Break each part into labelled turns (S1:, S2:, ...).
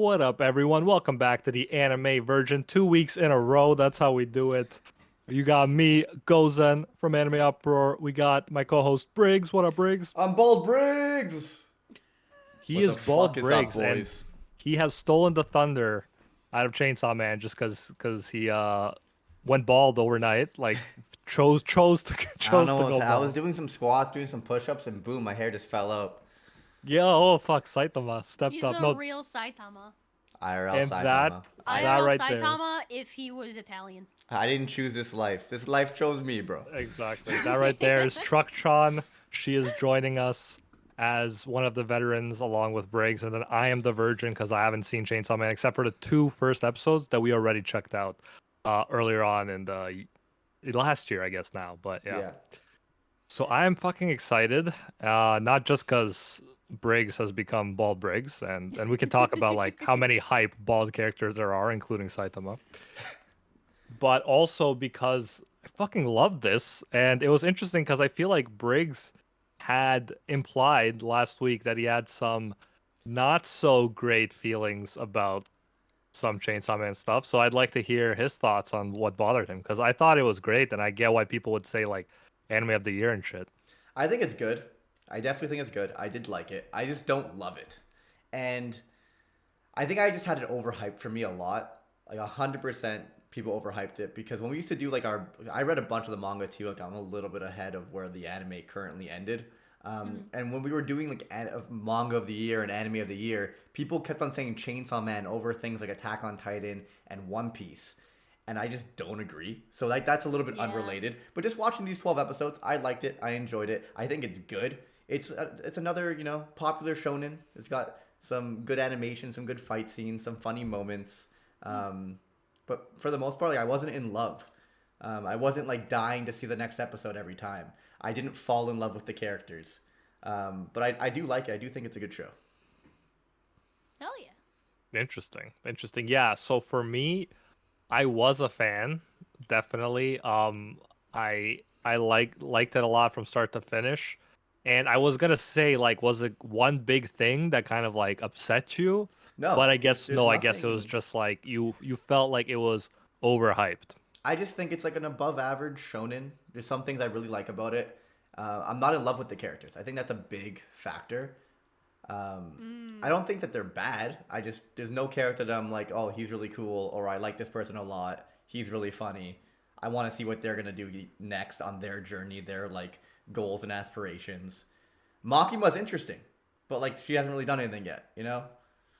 S1: What up, everyone? Welcome back to the anime version. 2 weeks in a row. That's how we do it. You got me, Gozen from Anime Uproar. We got my co-host Briggs. What up, Briggs?
S2: I'm Bald Briggs.
S1: He
S2: What the
S1: is Bald
S2: fuck is up,
S1: Briggs, and
S2: boys?
S1: he has stolen the thunder out of Chainsaw Man just because he went bald overnight. Like chose to
S2: I don't
S1: chose
S2: know
S1: to
S2: what was
S1: go
S2: I was
S1: bald.
S2: doing some squats, doing some push-ups, and boom, my hair just fell out.
S1: Yeah. Oh fuck, Saitama stepped
S3: He's
S1: up.
S3: the
S1: No,
S3: real Saitama.
S2: IRL
S1: and that
S2: Saitama.
S1: that
S3: IRL
S1: right there.
S3: Saitama if he was Italian.
S2: I didn't choose this life. This life chose me, bro.
S1: Exactly. That right there is Truckchan. She is joining us as one of the veterans along with Briggs. And then I am the virgin because I haven't seen Chainsaw Man except for the two first episodes that we already checked out earlier on in the last year, I guess now. But yeah.
S2: Yeah.
S1: So I am fucking excited. Not just because Briggs has become Bald Briggs, and we can talk about like how many hype bald characters there are, including Saitama, but also because I fucking love this. And it was interesting because I feel like Briggs had implied last week that he had some not so great feelings about some Chainsaw Man stuff. So I'd like to hear his thoughts on what bothered him because I thought it was great, and I get why people would say like anime of the year and shit.
S2: I think it's good. I definitely think it's good. I did like it. I just don't love it. And I think I just had it overhyped for me a lot. Like 100% people overhyped it because when we used to do like I read a bunch of the manga too. Like I'm a little bit ahead of where the anime currently ended. And when we were doing like manga of the year and anime of the year, people kept on saying Chainsaw Man over things like Attack on Titan and One Piece. And I just don't agree. So like that's a little bit
S3: Yeah.
S2: unrelated. But just watching these 12 episodes, I liked it. I enjoyed it. I think it's good. It's another, popular shonen. It's got some good animation, some good fight scenes, some funny moments. But for the most part, like I wasn't in love. I wasn't like dying to see the next episode every time. I didn't fall in love with the characters. But I do like it. I do think it's a good show.
S3: Hell yeah.
S1: Interesting. Yeah. So for me, I was a fan, definitely. I liked it a lot from start to finish. And I was gonna say, like, was it one big thing that kind of like upset you? But
S2: No,
S1: I guess
S2: there's
S1: no, I guess it was
S2: nothing.
S1: just like you felt like it was overhyped.
S2: I just think it's like an above average shonen. There's some things I really like about it. I'm not in love with the characters. I think that's a big factor. I don't think that they're bad. There's no character that I'm like, oh, he's really cool, or I like this person a lot. He's really funny. I want to see what they're gonna do next on their journey, their like goals and aspirations. Makima's interesting, but like she hasn't really done anything yet, you know?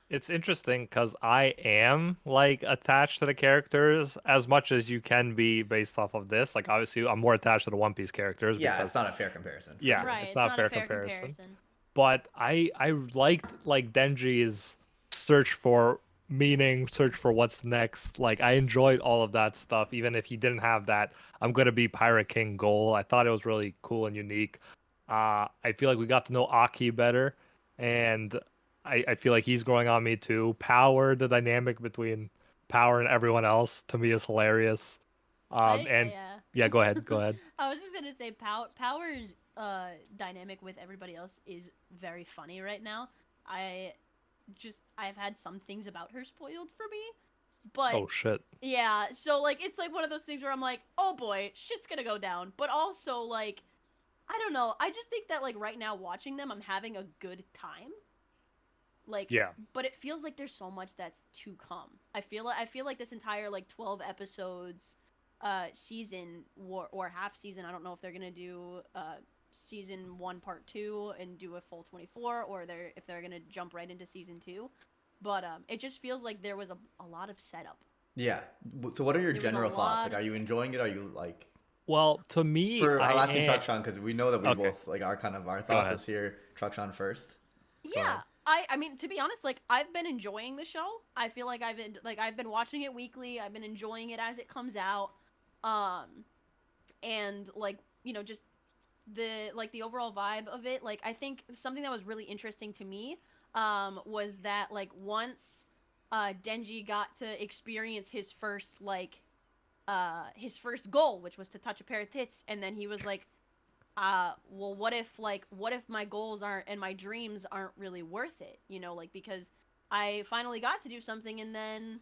S1: It's interesting because I am like attached to the characters as much as you can be based off of this. Like obviously, I'm more attached to the One Piece characters
S2: Yeah,
S1: because
S2: it's not a fair comparison for
S1: yeah,
S2: sure.
S3: Right,
S1: it's
S3: it's
S1: not
S3: not
S1: fair
S3: a fair
S1: comparison.
S3: comparison.
S1: But I liked like Denji's search for meaning, search for what's next. Like I enjoyed all of that stuff, even if he didn't have that I'm gonna be Pirate King goal. I thought it was really cool and unique. I feel like we got to know Aki better, and I feel like he's growing on me too. Power, the dynamic between Power and everyone else to me is hilarious. And
S3: Yeah.
S1: yeah, go ahead.
S3: I was just gonna say Power's dynamic with everybody else is very funny right now. I've had some things about her spoiled for me, but
S1: Oh shit.
S3: yeah, so like it's like one of those things where I'm like, oh boy, shit's gonna go down. But also like, I don't know. I just think that like right now watching them, I'm having a good time. Like,
S1: Yeah.
S3: but it feels like there's so much that's to come. I feel like this entire like 12 episodes, season or half season. I don't know if they're gonna do season 1 part 2 and do a full 24, or if they're gonna jump right into season 2. But it just feels like there was a lot of setup.
S2: Yeah. So what are your
S3: There was a
S2: general thoughts?
S3: lot
S2: Like, are
S3: of
S2: you
S3: setup.
S2: enjoying it? Are you like
S1: Well, to me,
S2: for I'm
S1: I
S2: asking
S1: am.
S2: Truckshawn because we know that we
S1: Okay.
S2: both like our kind of our
S1: Go
S2: thoughts
S1: ahead.
S2: is here. Truckshawn first.
S1: Go
S3: Yeah,
S1: ahead.
S3: I mean, to be honest, like I've been enjoying the show. I feel like I've been watching it weekly. I've been enjoying it as it comes out. And like, just the overall vibe of it. Like I think something that was really interesting to me was that like once Denji got to experience his first goal, which was to touch a pair of tits, and then he was like, well, what if my goals aren't and my dreams aren't really worth it, like because I finally got to do something, and then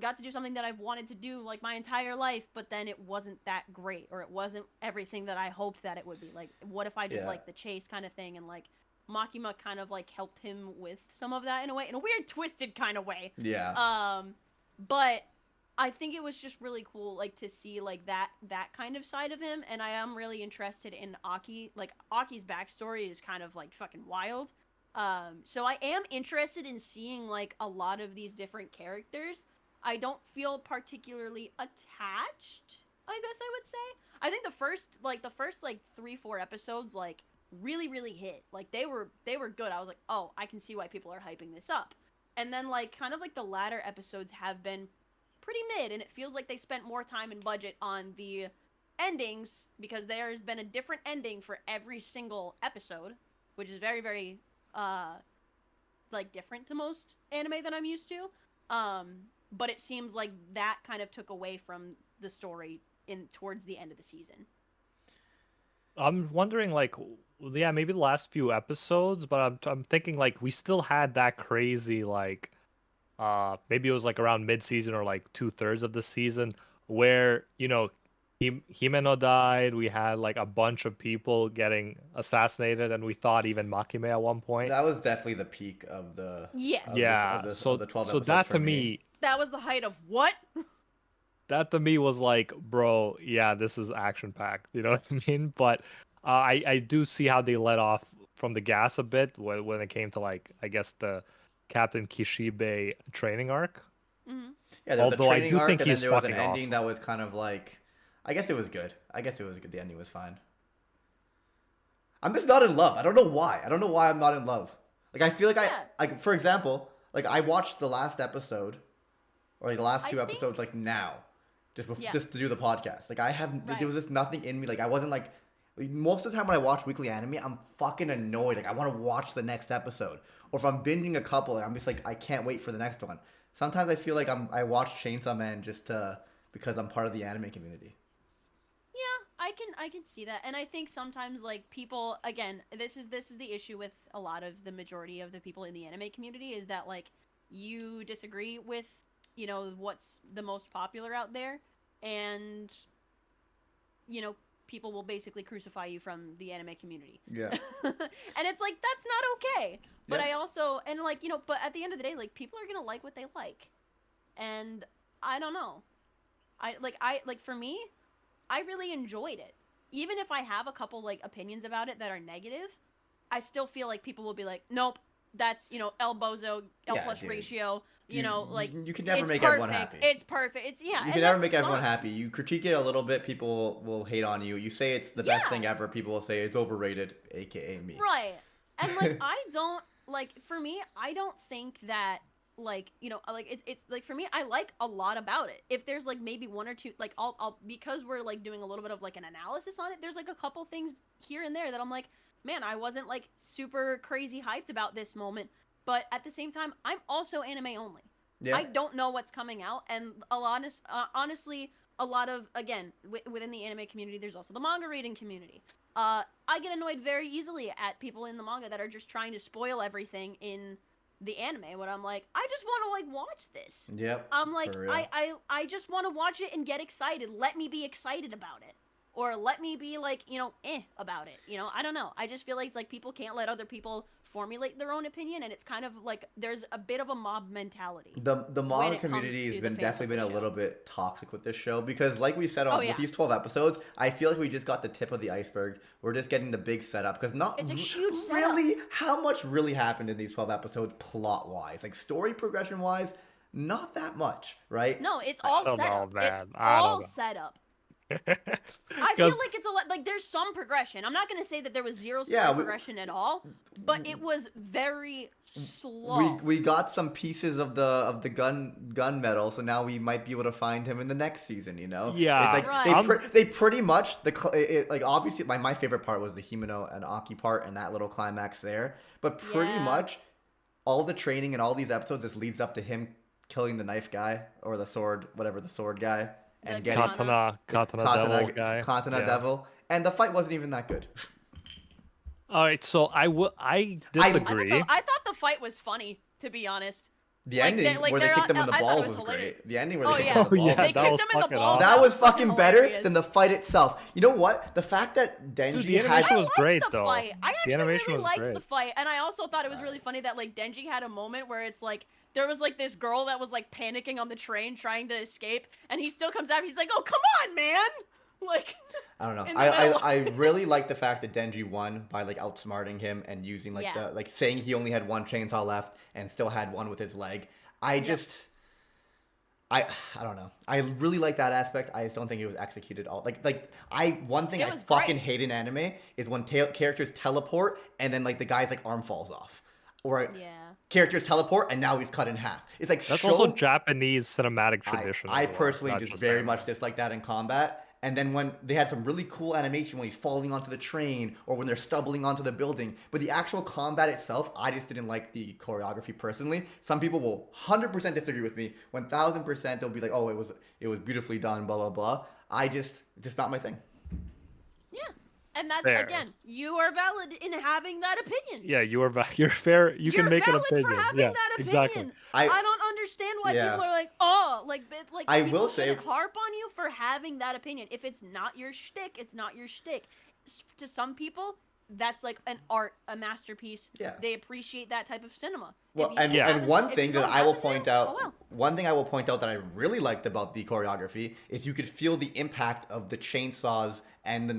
S3: got to do something that I've wanted to do like my entire life, but then it wasn't that great, or it wasn't everything that I hoped that it would be. Like, what if I just
S2: Yeah.
S3: like the chase kind of thing, and like Makima kind of like helped him with some of that in a way, in a weird twisted kind of way.
S2: Yeah.
S3: But I think it was just really cool, like to see like that kind of side of him, and I am really interested in Aki. Like Aki's backstory is kind of like fucking wild. So I am interested in seeing like a lot of these different characters. I don't feel particularly attached, I guess I would say. I think the first like 3-4 episodes like really hit. Like they were good. I was like, "Oh, I can see why people are hyping this up." And then like kind of like the latter episodes have been pretty mid, and it feels like they spent more time and budget on the endings, because there's been a different ending for every single episode, which is very like different to most anime that I'm used to. But it seems like that kind of took away from the story in towards the end of the season.
S1: I'm wondering, like, yeah, maybe the last few episodes, but I'm thinking like we still had that crazy like, maybe it was like around mid-season or like 2/3 of the season where Himeno died. We had like a bunch of people getting assassinated, and we thought even Makime at one point.
S2: That was definitely the peak of the
S3: Yes.
S1: Yeah,
S2: of the 12
S1: so
S2: episodes
S1: that
S2: for
S1: to
S2: me.
S1: me,
S3: That was the height of what?
S1: that to me was like, bro, yeah, this is action packed. You know what I mean? But I do see how they let off from the gas a bit when it came to like, I guess, the Captain Kishibe training arc.
S3: Mm-hmm.
S2: Yeah, there was the
S1: Although I
S2: training
S1: do
S2: arc,
S1: think
S2: and then
S1: he's
S2: there was an
S1: fucking
S2: ending
S1: awesome.
S2: that was kind of like, I guess it was good. The ending was fine. I'm just not in love. I don't know why. I don't know why I'm not in love. Like I feel like
S3: Yeah.
S2: like for example, like I watched the last episode, or like the last
S3: I
S2: two
S3: think-
S2: episodes, like now,
S3: Yeah.
S2: just to do the podcast. Like I have
S3: Right.
S2: there was just nothing in me. Like I wasn't like most of the time when I watch weekly anime, I'm fucking annoyed. Like I want to watch the next episode. Or if I'm binging a couple, like, I'm just like I can't wait for the next one. Sometimes I feel like I watch Chainsaw Man just because I'm part of the anime community.
S3: Yeah, I can see that. And I think sometimes like people, again, this is the issue with a lot of the majority of the people in the anime community, is that like you disagree with, what's the most popular out there, and people will basically crucify you from the anime community.
S2: Yeah.
S3: And it's like that's not okay. But
S2: Yeah.
S3: I also, and like, but at the end of the day, like people are going to like what they like. And I don't know. For me, I really enjoyed it. Even if I have a couple like opinions about it that are negative, I still feel like people will be like, nope, that's El Bozo, L
S2: Yeah,
S3: plus
S2: dude.
S3: ratio, like
S2: you can never
S3: it's
S2: make
S3: perfect.
S2: everyone happy.
S3: It's perfect. It's
S2: You
S3: and
S2: can never
S3: that's
S2: make everyone
S3: fine.
S2: happy. You critique it a little bit, people will hate on you. You say it's the best
S3: Yeah.
S2: thing ever, people will say it's overrated, aka me.
S3: Right. And like I don't like, for me, I don't think that like it's like, for me, I like a lot about it. If there's like maybe one or two, like I'll because we're like doing a little bit of like an analysis on it, there's like a couple things here and there that I'm like, man, I wasn't like super crazy hyped about this moment, but at the same time, I'm also anime only.
S2: Yeah.
S3: I don't know what's coming out, and honestly, a lot of, again, within the anime community, there's also the manga reading community. I get annoyed very easily at people in the manga that are just trying to spoil everything in the anime. When I'm like, I just want to like watch this.
S2: Yep.
S3: I'm like,
S2: for real.
S3: I just want to watch it and get excited. Let me be excited about it, or let me be like about it. I don't know. I just feel like it's like people can't let other people formulate their own opinion, and it's kind of like there's a bit of a mob mentality.
S2: The
S3: when
S2: manga
S3: it comes
S2: community
S3: to
S2: has
S3: the
S2: been
S3: fans of
S2: definitely been
S3: the
S2: a
S3: show.
S2: little bit toxic with this show because, like we said
S3: Oh, yeah.
S2: with these 12 episodes, I feel like we just got the tip of the iceberg. We're just getting the big setup because
S3: It's a huge setup.
S2: really how much really happened in these 12 episodes plot wise, like story progression wise, not that much, right?
S3: No, it's all
S1: don't
S3: set
S1: know,
S3: up. It's
S1: man. I don't
S3: all
S1: know.
S3: set up. I feel like it's a lot. Like there's some progression. I'm not gonna say that there was zero story progression at all, but it was very slow.
S2: We got some pieces of the gun medal, so now we might be able to find him in the next season.
S1: Yeah.
S2: it's like
S3: Right.
S2: they pretty much like obviously my favorite part was the Himeno and Aki part and that little climax there, but pretty
S3: Yeah.
S2: much all the training and all these episodes just leads up to him killing the knife guy or the sword, whatever the sword guy, and
S3: The
S2: getting
S3: katana.
S1: Katana Devil guy.
S2: Katana
S1: Yeah.
S2: Devil, and the fight wasn't even that good.
S1: All right, so I
S3: I
S1: disagree.
S3: thought the fight was funny. to be honest.
S2: The
S3: Like,
S2: ending
S3: like,
S2: where they
S3: they're
S2: kicked him in
S3: all-
S2: the
S3: I thought it
S2: balls
S3: was
S2: was
S3: hilarious.
S2: great. The ending where
S3: Oh,
S2: they kicked
S3: yeah.
S2: him in the balls.
S1: Yeah,
S3: They
S2: was
S1: that
S3: kicked
S1: was
S3: him in the
S1: fucking
S3: balls.
S1: awesome.
S2: That was
S3: fucking
S2: fucking better
S3: hilarious.
S2: than the fight itself. You know what? The fact that Denji
S1: Dude, the
S2: had
S1: animation
S3: I
S1: was
S3: liked
S1: great,
S3: the
S1: though.
S3: fight. I
S1: The
S3: actually
S1: animation
S3: really
S1: was
S3: liked
S1: great.
S3: the fight, and I also thought it was really funny that like Denji had a moment where it's like there was like this girl that was like panicking on the train trying to escape, and he still comes out. He's like, "Oh, come on, man!" Like,
S2: I don't know.
S3: in the middle.
S2: I really like the fact that Denji won by like outsmarting him and using like
S3: Yeah.
S2: the like saying he only had one chainsaw left and still had one with his leg. I don't know. I really like that aspect. I just don't think it was executed all one thing
S3: It
S2: I
S3: was
S2: fucking
S3: great.
S2: hate in anime is when characters teleport and then like the guy's like arm falls off, or
S3: Yeah.
S2: characters teleport and now he's cut in half. It's like
S1: That's
S2: show
S1: also Japanese cinematic tradition.
S2: I
S1: as well,
S2: personally
S1: not
S2: just
S1: just
S2: very
S1: anime.
S2: much dislike that in combat. And then when they had some really cool animation when he's falling onto the train or when they're stumbling onto the building, but the actual combat itself, I just didn't like the choreography personally. Some people will 100% disagree with me. 1000% they'll be like, "Oh, it was beautifully done, blah blah blah." Just not my thing.
S3: Yeah. And that's
S1: Fair.
S3: again, you are valid in having that opinion.
S1: Yeah, you're fair. You
S3: You're
S1: can make an
S3: valid
S1: opinion.
S3: for having
S1: Yeah,
S3: that opinion.
S1: exactly.
S3: I don't understand why
S2: Yeah.
S3: people are like, oh, like
S2: I
S3: people
S2: will say-
S3: shouldn't harp on you for having that opinion. If it's not your shtick, it's not your shtick. To some people, that's like an art, a masterpiece.
S2: Yeah.
S3: They appreciate that type of cinema.
S2: Well,
S3: If you
S2: and,
S1: Yeah.
S2: and
S3: haven't-
S2: one
S3: if
S2: thing
S3: you
S2: that
S3: don't
S2: I will
S3: have it,
S2: point
S3: then,
S2: out,
S3: oh well.
S2: one thing I will point out that I really liked about the choreography is you could feel the impact of the chainsaws and the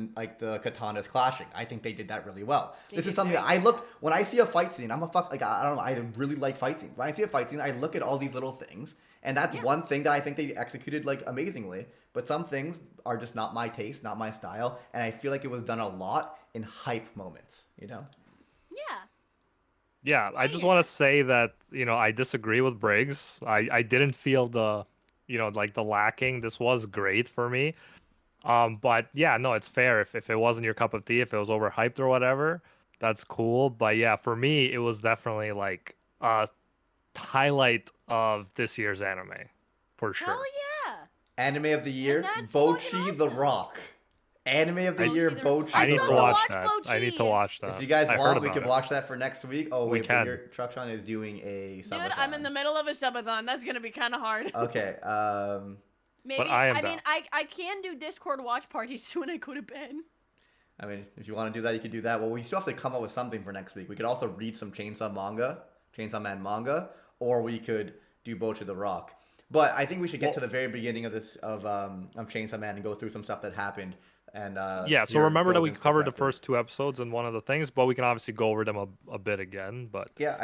S2: katanas clashing. I think they did that really well.
S3: They
S2: This is
S3: did
S2: something
S3: very
S2: that I
S3: good.
S2: look when I see a fight scene. I don't know. I really like fight scenes. When I see a fight scene, I look at all these little things, and that's
S3: Yeah.
S2: one thing that I think they executed like amazingly. But some things are just not my taste, not my style, and I feel like it was done a lot in hype moments. You know.
S3: Yeah.
S1: Yeah, I
S3: I
S1: just
S3: hear
S1: want
S3: that.
S1: to say that, I disagree with Briggs. I didn't feel the, like the lacking. This was great for me. But yeah, no, it's fair. If it wasn't your cup of tea, if it was overhyped or whatever, that's cool. But yeah, for me, it was definitely like a highlight of this year's anime, for sure.
S3: Hell yeah.
S2: Anime of the year,
S3: that's
S2: Bochi
S3: fucking
S2: the
S3: awesome.
S2: Rock. Anime of the
S1: I-
S2: year,
S3: Bochi the-
S2: Bochi
S3: I
S1: I
S2: the
S1: need
S3: still
S1: to
S3: have
S2: Rock.
S1: watch
S3: watch
S1: that. I need to
S3: Bochi.
S1: watch that.
S2: If you guys
S1: I heard
S2: want, we
S1: about
S2: could
S1: it.
S2: watch that for next week. Oh
S1: We
S2: wait, but
S1: can.
S2: your Truckshon is doing a
S3: Dude,
S2: subathon.
S3: I'm in the middle of a subathon. That's gonna be kind of hard.
S2: Okay.
S3: Maybe.
S1: I am
S3: mean,
S1: down.
S3: I can do Discord watch parties when I go to bed.
S2: I mean, if you want to do that, you could do that. Well, we still have to come up with something for next week. We could also read some Chainsaw Man manga, or we could do Bochi the Rock. But I think we should get
S1: Well-
S2: to the very beginning of this of Chainsaw Man and go through some stuff that happened. And
S1: Yeah, so
S2: hear
S1: remember that we
S2: Gozen's
S1: covered the
S2: perspective.
S1: first two episodes in one of the things, but we can obviously go over them a bit again. But
S2: Yeah,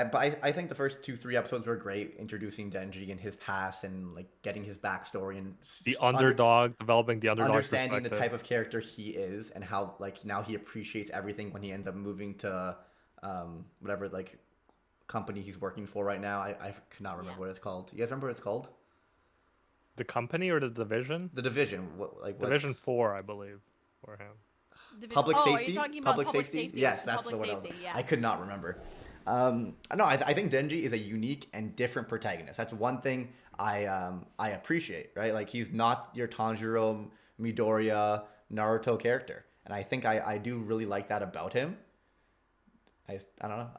S2: I think the first 2-3 episodes were great, introducing Denji and his past and like getting his backstory and
S1: the underdog, developing the underdog
S2: understanding the
S1: perspective.
S2: type of character he is and how like now he appreciates everything when he ends up moving to whatever like company he's working for right now. I could not remember
S3: Yeah.
S2: what it's called. You guys remember what it's called?
S1: The company or the division?
S2: The division. What like
S1: Division
S2: what's-
S1: 4, I believe, for him.
S2: Public
S3: Are
S2: safety.
S3: you talking about public safety?
S2: Yes, that's
S3: Public
S2: the one.
S3: safety, yeah.
S2: I could not remember. No, I think Denji is a unique and different protagonist. That's one thing I appreciate. Right, like he's not your Tanjiro, Midoriya, Naruto character, and I think I do really like that about him. I don't know.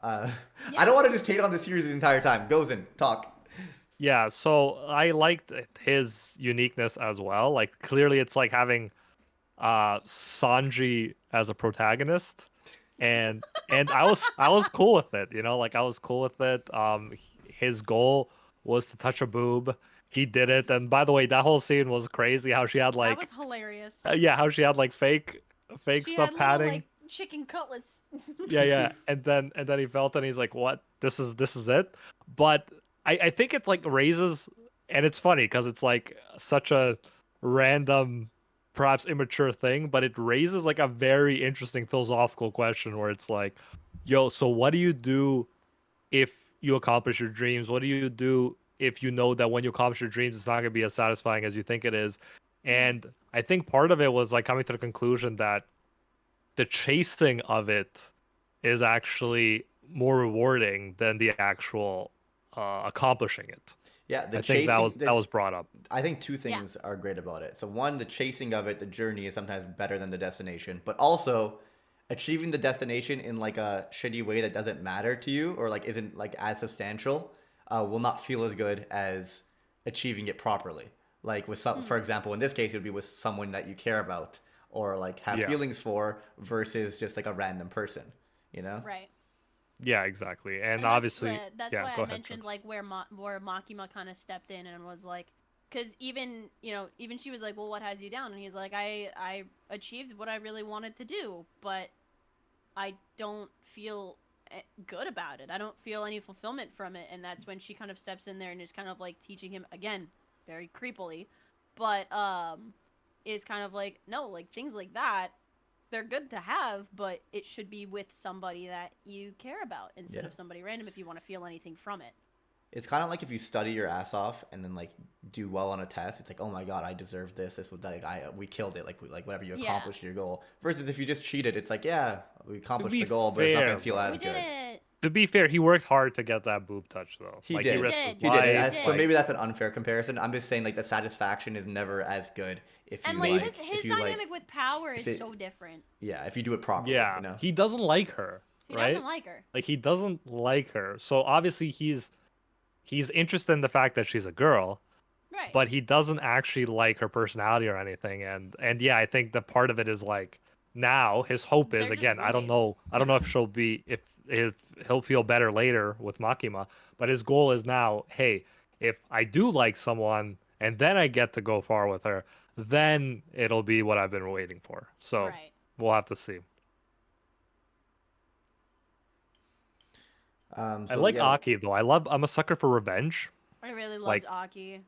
S2: I don't want to just hate on the series the entire time. Gozen, talk.
S1: Yeah, so I liked his uniqueness as well. Like clearly it's like having Sanji as a protagonist, and I was cool with it, like I was cool with it. His goal was to touch a boob. He did it, and by the way, that whole scene was crazy. How she had
S3: That
S1: like
S3: was hilarious.
S1: yeah, how she had like fake
S3: She
S1: stuff
S3: had
S1: padding.
S3: little, like, chicken cutlets.
S1: Yeah, and then he felt it and he's like, what, this is it. But I think it's like raises, and it's funny because it's like such a random, perhaps immature thing, but it raises like a very interesting philosophical question where it's like, yo, so what do you do if you accomplish your dreams? What do you do if you know that when you accomplish your dreams it's not going to be as satisfying as you think it is? And I think part of it was like coming to the conclusion that the chasing of it is actually more rewarding than the actual accomplishing it.
S2: Yeah, the
S1: I
S2: chasing.
S1: think that was brought up.
S2: I think two things are great about it. So one, the chasing of it, the journey is sometimes better than the destination, but also achieving the destination in like a shitty way that doesn't matter to you or like isn't like as substantial will not feel as good as achieving it properly. Like with some, for example, in this case, it would be with someone that you care about or like have
S1: Yeah.
S2: feelings for versus just like a random person, you know?
S3: Right.
S1: Yeah, exactly. And
S3: And that's
S1: obviously,
S3: that's
S1: yeah,
S3: why
S1: go
S3: I
S1: ahead, John.
S3: mentioned like where Makima kind of stepped in and was like, because even she was like, well, what has you down? And he's like, I achieved what I really wanted to do, but I don't feel good about it. I don't feel any fulfillment from it, and that's when she kind of steps in there and is kind of like teaching him again, very creepily, but is kind of like, no, like things like that, they're good to have, but it should be with somebody that you care about instead
S2: Yeah.
S3: of somebody random if you want to feel anything from it.
S2: It's kind of like if you study your ass off and then like do well on a test, it's like, oh my god, I deserve this. This was like we killed it. Like whatever you
S3: Yeah.
S2: accomplished your goal. Versus if you just cheated, it's like, yeah, we accomplished
S1: be
S2: the goal, but it's not
S1: fair,
S2: gonna feel
S1: bro.
S2: as
S3: We
S2: good.
S3: did it.
S1: To be fair, he worked hard to get that boob touch, though.
S2: He
S1: Like
S2: did.
S1: he
S3: He
S1: risked
S3: did.
S1: his
S2: He did.
S1: life.
S3: did.
S2: So
S1: Like,
S2: maybe that's an unfair comparison. I'm just saying like the satisfaction is never as good if you
S3: And like
S2: like
S3: his
S2: if you
S3: dynamic
S2: like
S3: with power
S2: if
S3: is
S2: it-
S3: so different.
S2: yeah, if you do it properly,
S1: yeah,
S2: you know.
S1: he doesn't like her,
S3: He
S1: right?
S3: doesn't like her.
S1: Like he doesn't like her. So obviously he's interested in the fact that she's a girl,
S3: Right.
S1: but he doesn't actually like her personality or anything. And yeah, I think the part of it is like now his hope is
S3: They're just
S1: again,
S3: roommates.
S1: I don't know if she'll be if he'll feel better later with Makima, but his goal is now, hey, if I do like someone and then I get to go far with her, then it'll be what I've been waiting for. So
S3: Right.
S1: we'll have to see. I
S2: So
S1: like
S2: yeah,
S1: Aki though. I'm a sucker for revenge.
S3: I really loved
S1: Like
S3: Aki.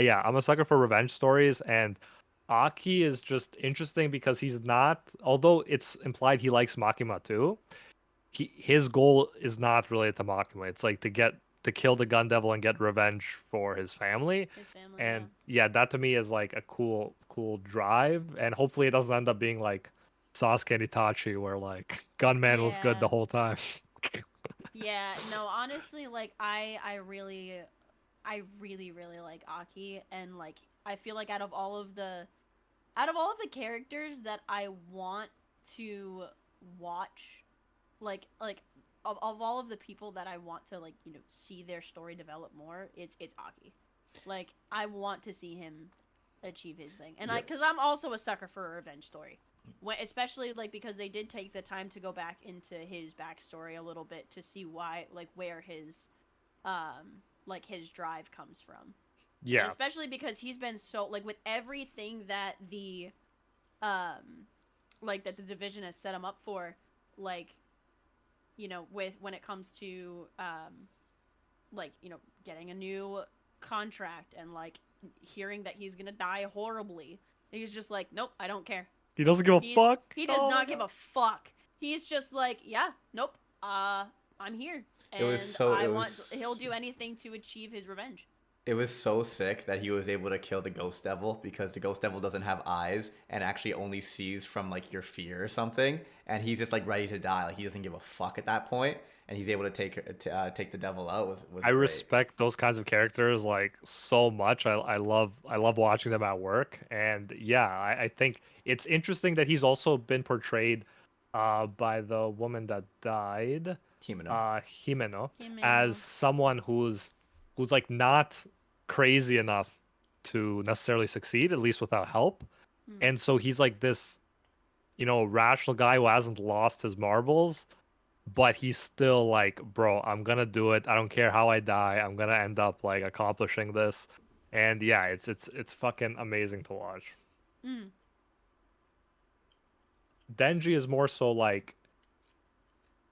S1: Yeah, I'm a sucker for revenge stories, and Aki is just interesting because he's not. Although it's implied he likes Makima too, his goal is not related to Makima. It's like to kill the Gun Devil and get revenge for his family.
S3: His family.
S1: And yeah, that to me is like a cool drive, and hopefully it doesn't end up being like Sasuke and Itachi, where like Gunman was good
S3: Yeah.
S1: the whole time.
S3: Yeah. No, honestly, like I really like Aki, and like I feel like out of all of the characters that I want to watch, like of all of the people that I want to like see their story develop more, it's Aki. Like I want to see him achieve his thing, and
S2: Yep.
S3: because I'm also a sucker for a revenge story. Especially like because they did take the time to go back into his backstory a little bit to see why, like where his like his drive comes from. And
S1: Yeah,
S3: especially because he's been so like with everything that the like that the division has set him up for, like with when it comes to like getting a new contract and like hearing that he's gonna die horribly, he's just like, nope, I don't care.
S1: he doesn't give a fuck.
S3: He does
S1: Oh my
S3: not give a fuck. He's just like, yeah, nope, I'm here, and
S2: It was so-
S3: I
S2: it
S3: want.
S2: was-
S3: He'll do anything to achieve his revenge.
S2: it was so sick that he was able to kill the Ghost Devil because the Ghost Devil doesn't have eyes and actually only sees from like your fear or something, and he's just like ready to die. Like he doesn't give a fuck at that point, and he's able to take the devil out. Was
S1: I
S2: great.
S1: respect those kinds of characters like so much. I love watching them at work, and yeah, I think it's interesting that he's also been portrayed by the woman that died,
S2: Himeno.
S1: Himeno,
S3: Himeno.
S1: as someone who's like not crazy enough to necessarily succeed, at least without help, and so he's like this, rational guy who hasn't lost his marbles. But he's still like, bro, I'm gonna do it. I don't care how I die. I'm gonna end up like accomplishing this. And yeah, it's fucking amazing to watch.
S3: Mm.
S1: Denji is more so like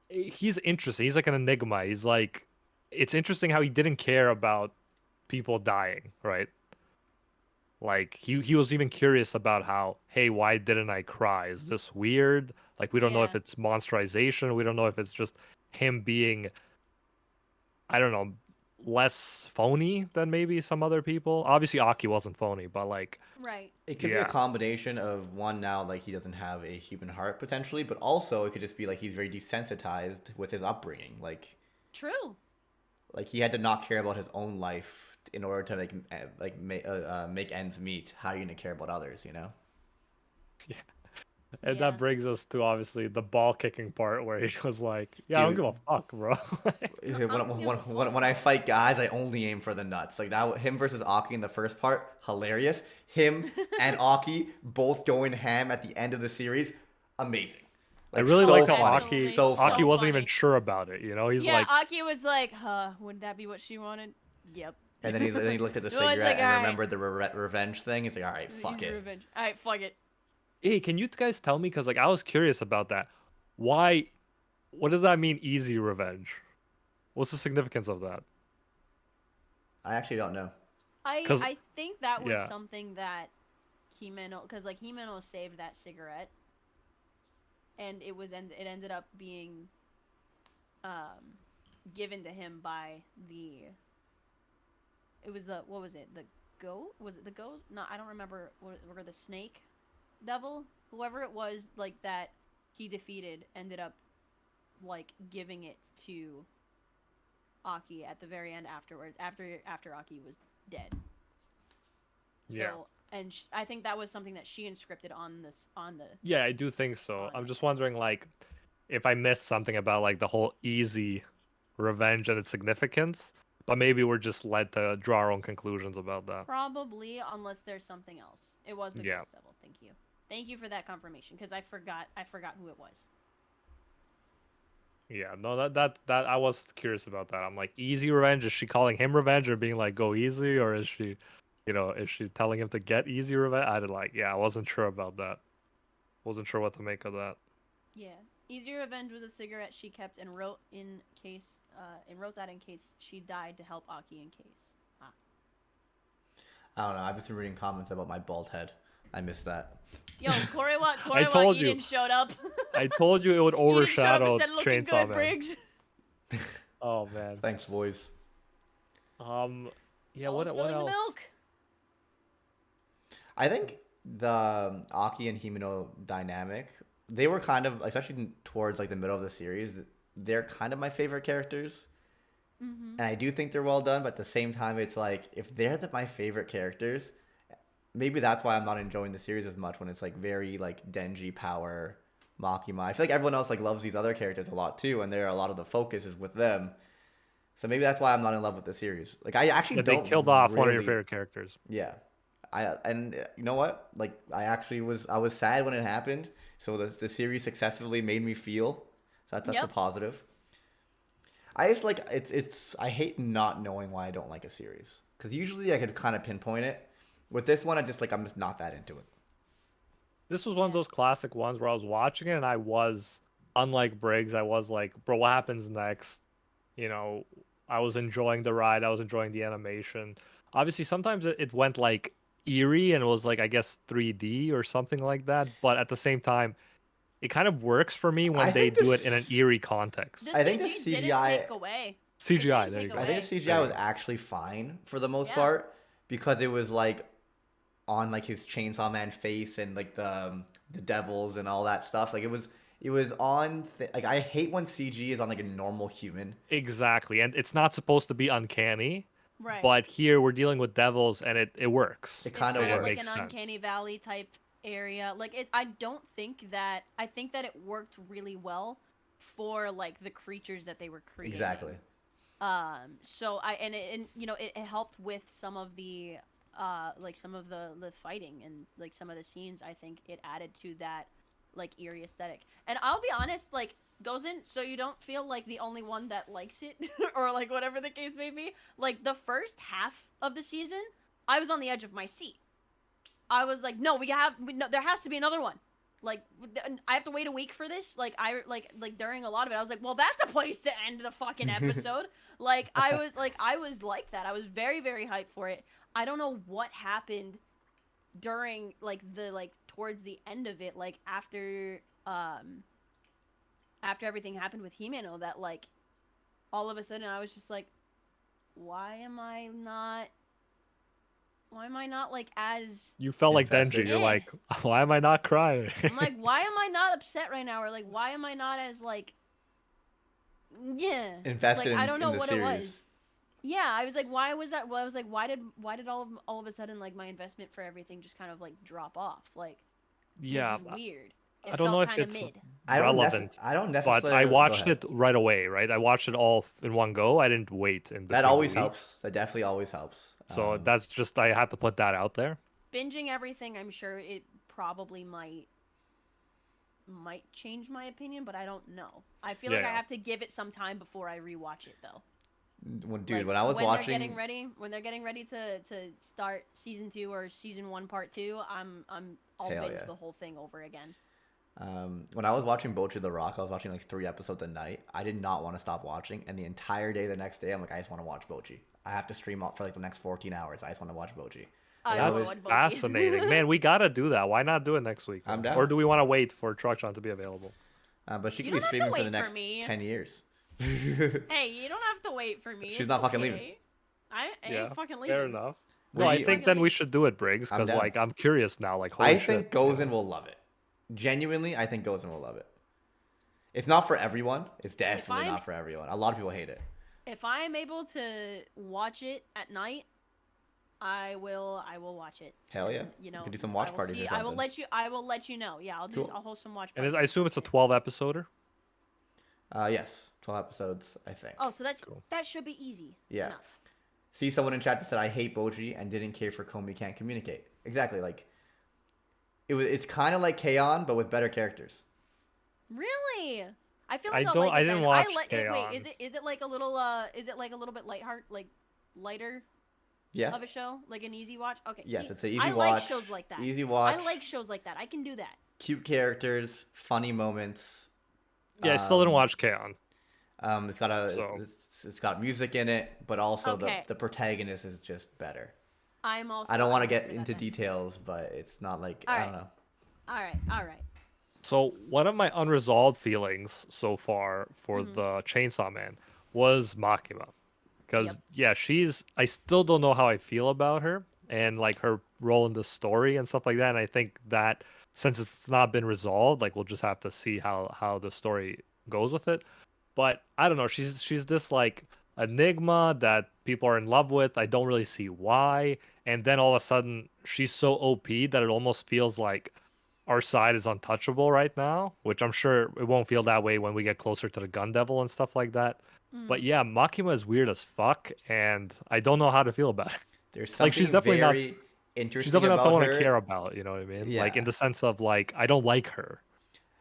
S1: he's interesting. He's like an enigma. He's like it's interesting how he didn't care about people dying, right? Like he was even curious about how, hey, why didn't I cry? Is this weird? Like we don't know if
S3: Yeah.
S1: it's monsterization. We don't know if it's just him being, I don't know, less phony than maybe some other people. Obviously Aki wasn't phony, but like
S3: Right.
S2: It could be
S1: Yeah.
S2: a combination of one now like he doesn't have a human heart potentially, but also it could just be like he's very desensitized with his upbringing.
S3: True.
S2: Like he had to not care about his own life in order to make ends meet. How are you gonna care about others? You know?
S1: And
S3: Yeah.
S1: that brings us to obviously the ball kicking part where he was like, "Yeah, I don't
S2: Dude,
S1: give a fuck, bro."
S2: when,
S3: I don't give a
S2: when I fight guys, I only aim for the nuts. Like that, him versus Aki in the first part, hilarious. Him and Aki both going ham at the end of the series, amazing.
S1: I
S2: Like
S1: really
S2: so
S1: like how
S2: funny,
S1: Aki
S3: Absolutely
S2: so
S1: Aki
S2: funny.
S3: so
S1: wasn't even
S3: funny.
S1: sure about it. You know, he's
S3: Yeah,
S1: like,
S3: Aki was like, would that be what she wanted? Yep.
S2: And then he looked at the
S3: No, it's
S2: cigarette
S3: like,
S2: and
S3: alright.
S2: remembered the revenge thing. He's like, all right, fuck
S3: Easy
S2: it.
S3: revenge. Alright, fuck it.
S1: "Hey, can you guys tell me? Because like I was curious about that. Why? What does that mean? Easy revenge? What's the significance of that?
S2: I actually don't know.
S1: Because
S3: I think that was
S1: yeah,
S3: something that Himeno, because like Himeno saved that cigarette, and it ended up being um given to him by the it was the what was it, the goat, was it the goat, no, I don't remember, or the snake devil, whoever it was, like that he defeated ended up like giving it to Aki at the very end afterwards, after Aki was dead.
S1: yeah.
S3: So, and I think that was something that she inscripted on this on the
S1: Yeah, I do think so.
S3: on
S1: I'm
S3: it.
S1: just wondering, like, if I missed something about like the whole easy revenge and its significance, but maybe we're just led to draw our own conclusions about that.
S3: Probably, unless there's something else. It was the
S1: Yeah,
S3: Ghost Devil. Thank you. Thank you for that confirmation, because I forgot who it was.
S1: yeah. No, that I was curious about that. I'm like, easy revenge. Is she calling him revenge or being like, go easy, or is she, is she telling him to get easy revenge? I did like, yeah, I wasn't sure about that. Wasn't sure what to make of that.
S3: Yeah. Easy Revenge was a cigarette she kept and wrote that in case she died to help Aki in case. Ah.
S2: I don't know. I've just been reading comments about my bald head. I missed that.
S3: Yo, Korewa
S1: I told you.
S3: Eden showed up.
S1: I told you it would
S3: Eden showed up and
S1: overshadow
S3: said, "Looking
S1: Chainsaw
S3: good,
S1: Man.
S3: Briggs."
S1: Oh man.
S2: Thanks, boys.
S1: Yeah.
S3: Oh,
S1: What
S3: spilling the
S1: else?
S3: milk.
S2: I think the Aki and Himeno dynamic, they were kind of, especially towards like the middle of the series, they're kind of my favorite characters.
S3: Mm-hmm.
S2: And I do think they're well done, but at the same time, it's like if they're my favorite characters, maybe that's why I'm not enjoying the series as much when it's like very like Denji power Makima. I feel like everyone else like loves these other characters a lot too, and a lot of the focus is with them. So maybe that's why I'm not in love with the series. Like I actually
S1: Yeah, they
S2: don't
S1: killed off one of your
S2: really,
S1: favorite characters.
S2: yeah. You know what? Like I was sad when it happened. So the series successfully made me feel. So that's a
S3: Yep.
S2: positive. I just like it's I hate not knowing why I don't like a series because usually I could kind of pinpoint it. With this one, I'm just not that into it.
S1: This was one of
S3: Yeah.
S1: those classic ones where I was watching it and I was, unlike Briggs, I was like, bro, what happens next? You know, I was enjoying the ride, I was enjoying the animation. Obviously, sometimes it went like eerie and it was like, I guess, 3D or something like that. But at the same time, it kind of works for me
S2: I
S1: when they
S2: think
S1: do it in an
S2: this
S1: eerie context.
S3: The
S2: I think the
S3: CG didn't
S2: CGI
S3: take away. It
S1: CGI,
S3: didn't
S1: there you
S3: take
S1: go.
S2: I think
S3: away.
S2: the
S1: There
S2: CGI
S1: you
S2: was
S1: go.
S2: actually fine for the most
S3: Yeah.
S2: part because it was like on like his Chainsaw Man face and like the devils and all that stuff. Like it was on like I hate when CG is on like a normal human.
S1: Exactly. And it's not supposed to be uncanny,
S3: Right.
S1: but here we're dealing with devils and it works.
S2: It
S3: It's
S2: kind of
S3: kind of
S1: It
S3: like
S2: works.
S3: an
S1: makes
S3: uncanny
S1: sense.
S3: valley type area. Like it, I don't think that. I think that it worked really well for like the creatures that they were creating.
S2: Exactly.
S3: So it helped with some of the like some of the fighting and like some of the scenes. I think it added to that like eerie aesthetic. And I'll be honest, like goes in so you don't feel like the only one that likes it or like whatever the case may be. Like the first half of the season, I was on the edge of my seat. I was like, no, no, there has to be another one. Like I have to wait a week for this. Like like during a lot of it, I was like, well, that's a place to end the fucking episode. Like I was like that. I was very very hyped for it. I don't know what happened during like the like towards the end of it, like after everything happened with Himeno, that like all of a sudden I was just like, why am I not like as
S1: You felt like
S2: Invested.
S1: Denji. You're
S3: Eh.
S1: like, why am I not crying?
S3: I'm like, why am I not upset right now? Or like, why am I not as like, yeah,
S2: Invested
S3: like I don't
S2: in
S3: know
S2: the
S3: what
S2: series.
S3: it was. Yeah, I was like, why was that? Well, I was like, why did all of a sudden like my investment for everything just kind of like drop off? Like,
S1: Yeah,
S3: this is weird. It
S1: I don't know
S3: felt
S1: if
S3: kind of
S1: it's
S3: mid.
S1: relevant,
S2: I don't
S1: but
S2: necessarily.
S1: I
S2: Go
S1: watched
S2: ahead.
S1: it right away, right? I watched it all in one go. I didn't wait in
S2: That
S1: between the
S2: always
S1: weeks.
S2: helps. That definitely always helps.
S1: So that's just I have to put that out there.
S3: Binging everything, I'm sure it probably might change my opinion, but I don't know. I feel
S1: Yeah,
S3: like I
S1: yeah.
S3: have to give it some time before I rewatch it though.
S2: Dude,
S3: Like
S2: when I was
S3: when they're getting
S2: watching,
S3: ready, to start season 2 or season 1 part 2, I'll
S2: hell
S3: binge
S2: yeah.
S3: the whole thing over again.
S2: When I was watching Bochi the Rock, I was watching like 3 episodes a night. I did not want to stop watching, and the entire day, the next day, I'm like, I just want to watch Bochi. I have to stream up for like the next 14 hours. I just want to watch Bochi. Like,
S3: I
S2: I
S3: will
S1: That's
S2: was,
S3: watch Bochi.
S1: fascinating, man. We gotta do that. Why not do it next week?
S2: I'm
S1: Or
S2: down.
S1: do we want to wait for Truckshot to be available?
S2: But she
S3: You
S2: could be
S3: don't have to
S2: streaming for the
S3: wait for
S2: next
S3: me.
S2: 10 years.
S3: Hey, you don't have to wait for me.
S2: She's
S3: It's
S2: not fucking
S3: okay.
S2: leaving.
S3: I
S1: Yeah,
S3: ain't fucking
S1: fair
S3: leaving.
S1: enough. No,
S2: Were
S1: I
S2: you-
S1: think then we should do it, Briggs,
S2: I'm
S1: because
S2: down.
S1: like I'm curious now. Like,
S2: I
S1: holy
S2: think
S1: shit.
S2: Gozen will love it. Genuinely, I think Gozen will love it. It's not for everyone. It's definitely
S3: I'm-
S2: not for everyone. A lot of people hate it.
S3: If I am able to watch it at night, I will watch it.
S2: Hell yeah.
S3: And, you know,
S2: could do some watch
S3: I will
S2: parties or
S3: see. I will
S2: something.
S3: let you know. Yeah,
S2: Cool.
S3: I'll host some watch
S1: And
S3: parties.
S1: I assume it's a 12 episoder.
S2: Yes, 12 episodes, I think.
S3: Oh, so
S1: Cool.
S3: that should be easy.
S2: Yeah.
S3: Enough.
S2: See someone in chat that said I hate Boji and didn't care for Komi can't communicate. Exactly, like it's kind of like K-On but with better characters.
S3: Really? I feel
S1: I
S3: like I'll
S1: don't-
S3: like
S1: I
S3: it
S1: didn't
S3: better.
S1: watch
S3: Wait,
S1: K-On!
S3: is it like a little bit lighter
S2: Yeah.
S3: of a show, like an easy watch? Okay.
S2: Yes,
S3: see,
S2: it's an easy
S3: I
S2: watch.
S3: like shows like that.
S2: Easy watch.
S3: I like shows like that. I can do that.
S2: Cute characters, funny moments.
S1: Yeah, I still didn't
S2: Um,
S1: watch K-On!
S2: It's got
S1: So-
S2: it's got music in it, but also
S3: Okay.
S2: the protagonist is just better.
S3: I'm also.
S2: I don't want to
S3: I'm
S2: get
S3: for that
S2: into
S3: then.
S2: details, but it's not like
S3: All
S2: I
S3: right.
S2: don't know.
S3: All right.
S1: So one of my unresolved feelings so far for
S3: Mhm.
S1: the Chainsaw Man was Makima, because
S3: Yep.
S1: yeah, I still don't know how I feel about her and like her role in the story and stuff like that. And I think that since it's not been resolved, like we'll just have to see how the story goes with it. But I don't know, she's this like enigma that people are in love with. I don't really see why. And then all of a sudden she's so OP that it almost feels like our side is untouchable right now, which I'm sure it won't feel that way when we get closer to the Gun Devil and stuff like that. But
S3: Mm.
S1: yeah, Makima is weird as fuck, and I don't know how to feel about it.
S2: There's something
S1: Like she's definitely not
S2: very interesting
S1: she's definitely not
S2: about
S1: someone
S2: her.
S1: I care about, you know what I mean? Like in
S2: Yeah.
S1: the sense of like I don't like her,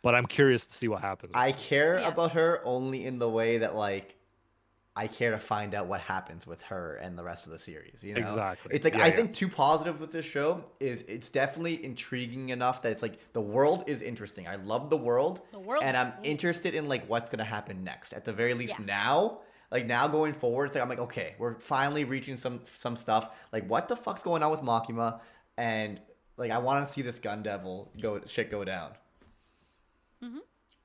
S1: but I'm curious to see what happens.
S2: I care
S3: Yeah.
S2: about her only in the way that like I care to find out what happens with her and the rest of the series. You know,
S1: Exactly.
S2: It's like
S1: Yeah,
S2: I
S1: yeah.
S2: think too positive with this show is it's definitely intriguing enough that it's like the world is interesting. I love the world,
S3: The world
S2: and
S3: is
S2: I'm
S3: cool.
S2: interested in like what's gonna happen next. At the very least
S3: Yeah.
S2: now. Like now going forward, it's like I'm like, okay, we're finally reaching some stuff. Like what the fuck's going on with Makima? And like I want to see this Gun Devil go down.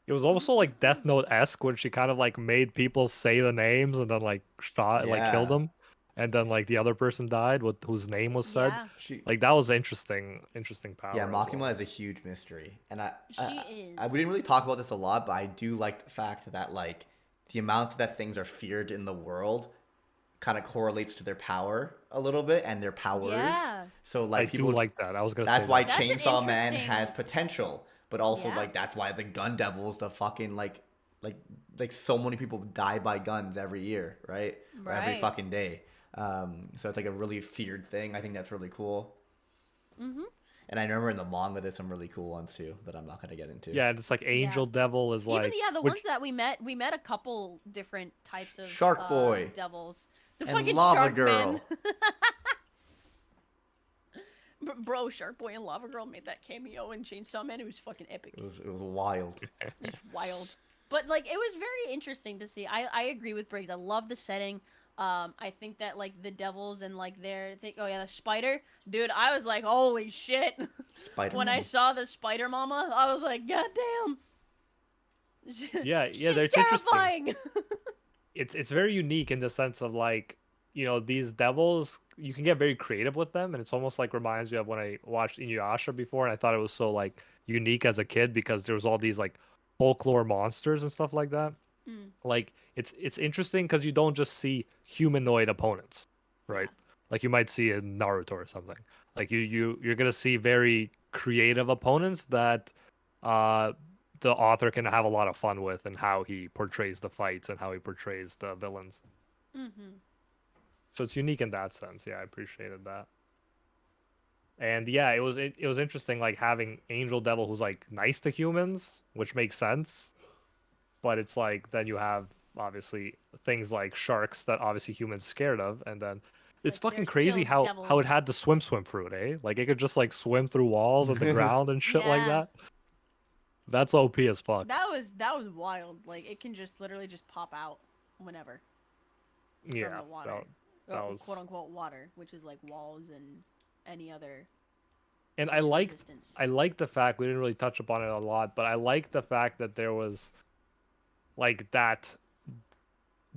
S1: It was also like Death Note esque when she kind of like made people say the names and then like shot like killed
S2: Yeah.
S1: them, and then like the other person died with whose name was said.
S3: Yeah,
S2: She,
S1: Like that was interesting power.
S2: yeah,
S1: as well.
S2: Makima is a huge mystery, and
S3: she is.
S2: we didn't really talk about this a lot, but I do like the fact that like the amount that things are feared in the world kind of correlates to their power a little bit and their powers.
S3: Yeah.
S2: So
S1: I
S2: like people
S1: do like that. I was gonna
S2: that's
S1: say
S2: why
S3: That's an
S2: Chainsaw Man
S3: interesting-
S2: has potential, but also
S3: Yeah.
S2: like that's why the Gun Devil's the fucking like so many people die by guns every year, right? Or every
S3: Right.
S2: fucking day. So it's like a really feared thing. I think that's really cool.
S3: Mhm.
S2: And I remember in the manga there's some really cool ones too that I'm not gonna get into.
S1: Yeah, and it's like Angel Devil is like
S3: Even the
S1: which-
S3: ones that we met a couple different types of
S2: Shark Boy.
S3: devils. The
S2: And
S3: fucking
S2: Lava
S3: Shark
S2: Girl.
S3: Man. Bro, Shark Boy and Lava Girl made that cameo in Chainsaw Man. It was fucking epic.
S2: It was wild.
S3: It's wild. But like it was very interesting to see. I agree with Briggs. I love the setting. I think that like the devils and like their thing. Oh yeah, the spider, dude. I was like, holy shit.
S2: Spider.
S3: When I saw the spider mama, I was like, god damn.
S1: Yeah,
S3: She's
S1: it's interesting.
S3: terrifying.
S1: It's very unique in the sense of like these devils, you can get very creative with them, and it's almost like reminds me of when I watched Inuyasha before, and I thought it was so like unique as a kid because there was all these like folklore monsters and stuff like that.
S3: Mm.
S1: Like it's interesting because you don't just see humanoid opponents, right? Like you might see in Naruto or something. Like you're gonna see very creative opponents that the author can have a lot of fun with and how he portrays the fights and how he portrays the villains.
S3: Mm-hmm.
S1: So it's unique in that sense. Yeah, I appreciated that. And yeah, it was interesting like having Angel Devil who's like nice to humans, which makes sense. But it's like then you have obviously things like sharks that obviously humans scared of, and then
S3: It's
S1: it's
S3: like they're
S1: fucking crazy
S3: still
S1: how it
S3: devils.
S1: had to swim through it, eh? Like it could just like swim through walls and the ground and shit like
S3: Yeah,
S1: that. That's OP as fuck.
S3: that was wild. Like it can just literally just pop out whenever from
S1: Yeah,
S3: the water,
S1: that was.
S3: quote unquote water, which is like walls and any other
S1: And
S3: resistance.
S1: I like the fact we didn't really touch upon it a lot, but I like the fact that there was like that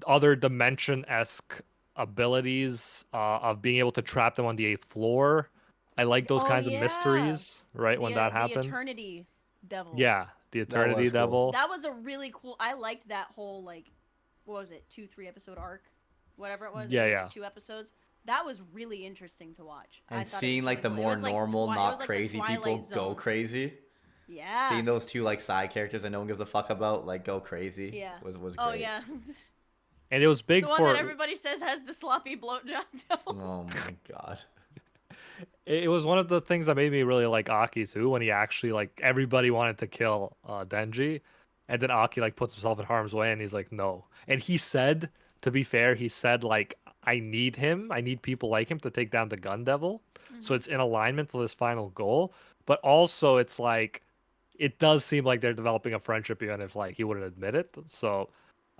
S1: other dimension esque abilities of being able to trap them on the 8th floor. I like those
S3: Oh
S1: kinds of
S3: yeah,
S1: mysteries, right? When that
S3: the
S1: happened.
S3: Eternity Devil.
S1: Yeah, the
S2: That
S1: Eternity
S2: was cool.
S1: Devil.
S3: That was a really cool. I liked that whole like, what was it, 2-3 episode arc, whatever it was.
S1: Yeah,
S3: it was
S1: yeah.
S3: like 2 episodes. That was really interesting to watch. I
S2: And
S3: thought it
S2: seeing
S3: was
S2: like the
S3: really cool. It
S2: more
S3: was like
S2: normal,
S3: it was
S2: not
S3: like the
S2: crazy people
S3: Twilight
S2: go
S3: Zone.
S2: crazy.
S3: Yeah.
S2: Seeing those two like side characters that no one gives a fuck about like go crazy
S3: Yeah.
S2: was great.
S3: Oh yeah.
S1: And it was big
S3: The one
S1: for
S3: that everybody says has the sloppy blowjob devil.
S2: Oh my god.
S1: it was one of the things that made me really like Aki too when he actually like everybody wanted to kill Denji, and then Aki like puts himself in harm's way and he's like no, and he said, to be fair, he said like I need him, I need people like him to take down the Gun Devil, so it's in alignment to this final goal, but also it's like it does seem like they're developing a friendship even if like he wouldn't admit it, so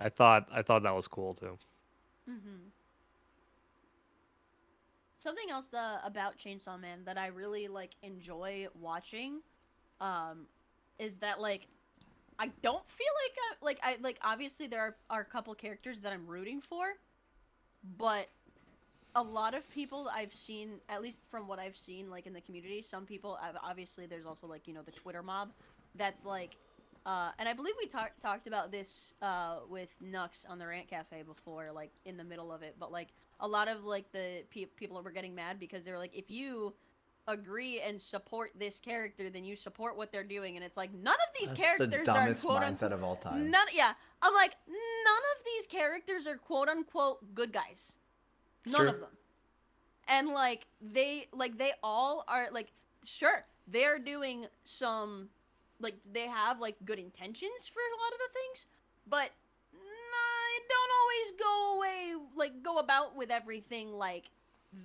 S1: I thought that was cool too.
S3: Mm-hmm. Something else about Chainsaw Man that I really like enjoy watching, um, is that like I don't feel like I like obviously there are a couple characters that I'm rooting for, but a lot of people I've seen, at least from what I've seen, like in the community, some people, obviously, there's also like the Twitter mob, that's like, and I believe we talked about this with Nux on the Rant Cafe before, like in the middle of it, but like a lot of like the people were getting mad because they were like, if you agree and support this character, then you support what they're doing, and it's like none of these
S2: That's
S3: characters
S2: the
S3: are
S2: dumbest
S3: quote
S2: mindset
S3: unquote
S2: of all time.
S3: yeah, I'm like none of these characters are quote unquote good guys. None
S2: Sure.
S3: of them. And like they all are like, sure, they're doing some, like they have like good intentions for a lot of the things, but don't always go about with everything like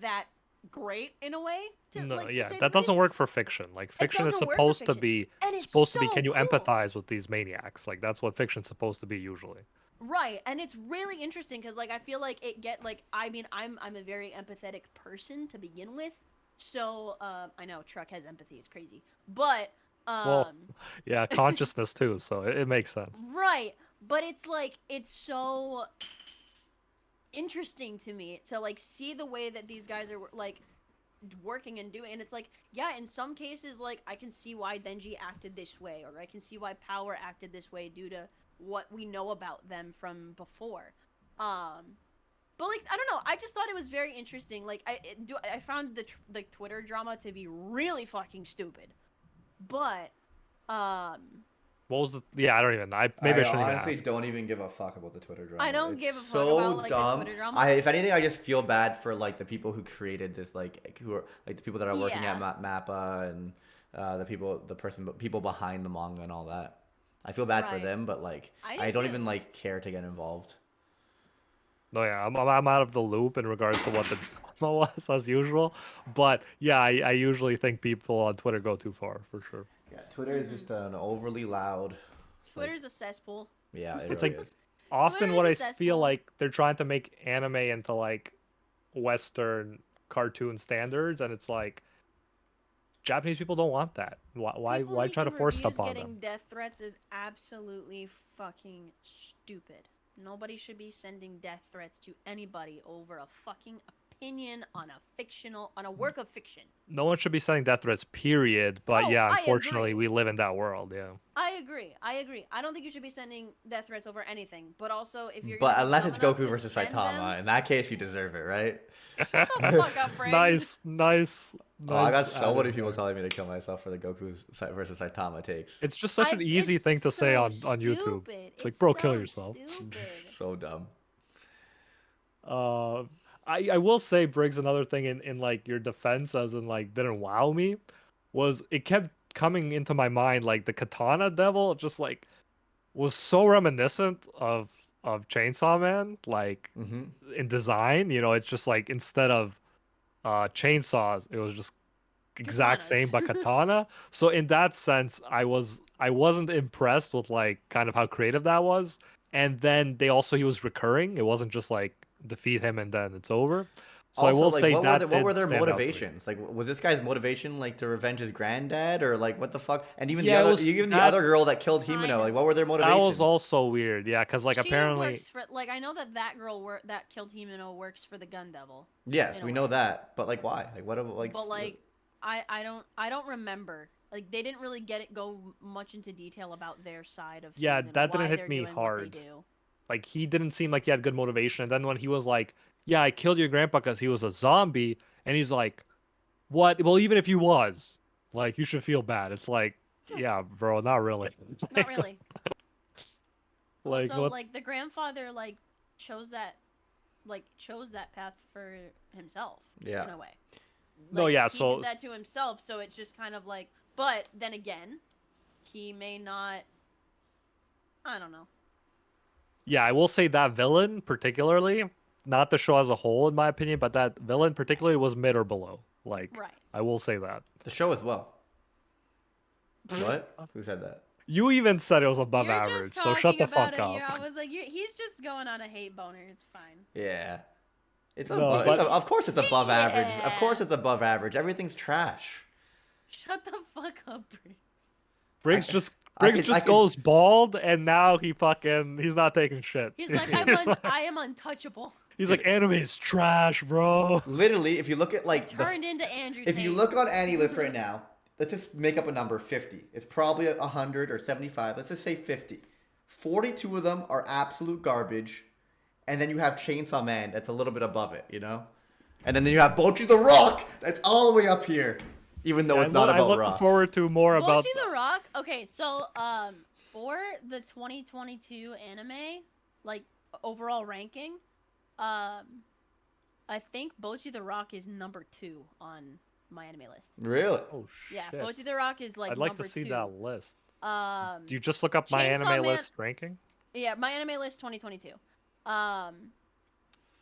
S3: that great in a way.
S1: No,
S3: To
S1: yeah,
S3: say the
S1: that doesn't
S3: least.
S1: work for fiction. Like fiction is
S3: doesn't work for
S1: supposed to
S3: fiction.
S1: be
S3: And it's so
S1: can you
S3: cool.
S1: empathize with these maniacs? Like that's what fiction's supposed to be usually.
S3: Right, and it's really interesting because like I feel like it get like, I mean, I'm a very empathetic person to begin with, so I know Truck has empathy, it's crazy, but
S1: Well, yeah, consciousness too, so it makes sense.
S3: right, but it's like it's so interesting to me to like see the way that these guys are like working and doing, and it's like, yeah, in some cases like I can see why Denji acted this way, or I can see why Power acted this way due to what we know about them from before, but like I don't know, I just thought it was very interesting. Like I found the Twitter drama to be really fucking stupid, but
S1: What was the? Yeah, I don't even. Maybe I shouldn't even
S2: honestly
S1: ask.
S2: don't even give a fuck about the Twitter drama.
S3: I don't
S2: It's
S3: give a fuck
S2: so
S3: about like
S2: dumb.
S3: the Twitter drama.
S2: If anything, I just feel bad for like the people who created this, like who are like the people that are working
S3: Yeah.
S2: at Mappa and people behind the manga and all that. I feel bad for
S3: Right.
S2: them, but like
S3: I do
S2: I don't
S3: too.
S2: even like care to get involved.
S1: No, yeah, I'm out of the loop in regards to what the drama was as usual. But yeah, I usually think people on Twitter go too far for sure.
S2: Yeah, Twitter is just an overly loud.
S3: Twitter's a cesspool.
S2: Yeah, it
S1: It's
S2: really
S1: like
S2: is.
S1: often
S3: Twitter
S1: what I
S3: is a
S1: feel
S3: cesspool.
S1: like they're trying to make anime into like Western cartoon standards, and it's like Japanese people don't want that.
S3: People
S1: Why try to
S3: making
S1: force
S3: reviews
S1: stuff on
S3: getting
S1: them?
S3: death threats is absolutely fucking stupid. Nobody should be sending death threats to anybody over a fucking opinion on a work of fiction.
S1: No one should be sending death threats, period. But
S3: Oh,
S1: yeah,
S3: I
S1: unfortunately,
S3: agree.
S1: we live in that world. Yeah.
S3: I agree. I don't think you should be sending death threats over anything. But also, if you're
S2: But
S3: gonna be
S2: unless
S3: dumb
S2: it's
S3: enough
S2: Goku
S3: to
S2: versus
S3: send
S2: Saitama,
S3: them,
S2: in that case you deserve it, right?
S3: shut the fuck up, Franks.
S1: Nice
S2: Oh, I got
S1: Nice
S2: so many
S1: added
S2: people
S1: there.
S2: telling me to kill myself for the Goku versus Saitama takes.
S1: It's just such an easy
S3: It's
S1: thing to say
S3: so
S1: on YouTube.
S3: stupid.
S1: It's like,
S3: It's
S1: bro,
S3: so
S1: kill yourself.
S3: stupid.
S2: So dumb.
S1: Uh, I will say, Briggs, another thing in like your defense, as in like didn't wow me, was it kept coming into my mind like the Katana Devil just like was so reminiscent of Chainsaw Man, like
S2: Mm-hmm.
S1: in design. You know, it's just like instead of chainsaws, it was just exact
S3: Katanas.
S1: same but katana. So in that sense, I wasn't impressed with like kind of how creative that was. And then he was recurring. It wasn't just like defeat him and then it's over. So I
S2: Also,
S1: will
S2: like,
S1: say that
S2: what were
S1: did
S2: their
S1: stand out to me.
S2: motivations? Like, was this guy's motivation like to revenge his granddad, or like what the fuck? And
S1: Yeah, it was
S2: even the
S1: that
S2: other girl that killed Himeno,
S3: Kinda.
S2: like, what were their
S1: that
S2: motivations?
S1: was also weird. Yeah, because like
S3: She
S1: apparently
S3: works for like I know that girl that killed Himeno works for the Gun Devil.
S2: Yes,
S3: in a
S2: we know
S3: way.
S2: that, but like, why? Like, what? Like,
S3: But like I don't remember. Like they didn't really go much into detail about their side of
S1: yeah,
S3: things and
S1: that didn't
S3: why
S1: hit
S3: they're
S1: me
S3: doing what they
S1: hard.
S3: do.
S1: Like he didn't seem like he had good motivation. And then when he was like, "Yeah, I killed your grandpa because he was a zombie," and he's like, "What? Well, even if he was, like, you should feel bad." It's like, yeah, bro, not really.
S3: Not really.
S1: Like
S3: Also,
S1: what?
S3: like the grandfather chose that chose that path for himself
S2: Yeah.
S3: in a way.
S1: No,
S3: Like,
S1: yeah.
S3: he
S1: So
S3: did that to himself, so it's just kind of like. But then again, he may not. I don't know.
S1: yeah, I will say that villain particularly, not the show as a whole, in my opinion, but that villain particularly was mid or below. Like,
S3: Right.
S1: I will say that.
S2: The show as well. What? Who said that?
S1: You even said it was above
S3: You're
S1: average,
S3: just
S1: so shut
S3: talking
S1: the
S3: about
S1: fuck
S3: it.
S1: up.
S3: Yeah, I was like, he's just going on a hate boner. It's fine.
S2: Yeah. It's
S1: No,
S2: above.
S1: but-
S2: Of course, it's above average. Of
S3: Yeah.
S2: course, it's above average. Everything's trash.
S3: Shut the fuck up, Briggs.
S1: Briggs
S2: I-
S1: just
S2: I
S1: Briggs
S2: could-
S1: just
S2: I could-
S1: goes bald, and now he's not taking shit.
S3: He's like, I am untouchable.
S1: He's like, anime is trash, bro.
S2: Literally, if you look at like
S3: Turned into Andrew
S2: if you
S3: Tate.
S2: look on Annie list right now, let's just make up a number 50. It's probably 100 or 75. Let's just say 50. 42 of them are absolute garbage, and then you have Chainsaw Man that's a little bit above it, you know? And then you have Bochi the Rock that's all the way up here, even though it's not
S1: I'm
S2: about
S1: looking
S2: rocks.
S1: forward to more about.
S3: Bochi the Rock. Okay, so for the 2022 anime, like overall ranking, I think Bochi the Rock is number 2 on my anime list.
S2: Really?
S1: Oh
S3: Yeah,
S1: shit!
S3: Bochi the Rock is like
S1: I'd like
S3: number
S1: to see
S3: 2.
S1: that list.
S3: Do
S1: you just look up my
S3: Chainsaw
S1: anime
S3: Man-
S1: list ranking?
S3: Yeah, my anime list 2022.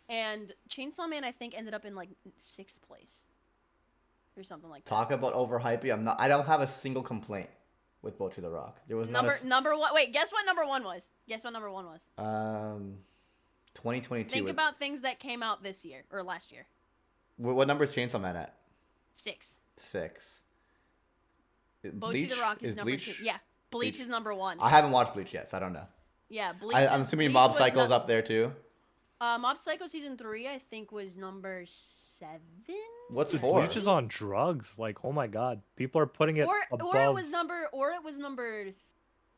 S3: And Chainsaw Man I think ended up in like 6th place. Or something like that.
S2: Talk about overhyping. I don't have a single complaint with Bochi the Rock. There was
S3: Number 1. Wait, guess what number 1 was?
S2: 2022.
S3: Think about things that came out this year or last year.
S2: What number is Chainsaw Man at?
S3: 6.
S2: 6.
S3: Bochi the Rock is number
S2: Bleach?
S3: 2. Yeah, Bleach is number 1.
S2: I haven't watched Bleach yet, so I don't know.
S3: Yeah, Bleach.
S2: I'm assuming Mob Psycho's up there too.
S3: Mob Psycho season 3, I think, was number 7.
S2: What's 4?
S1: Bleach is on drugs. Like, oh my god, people are putting it above.
S3: Or it was number.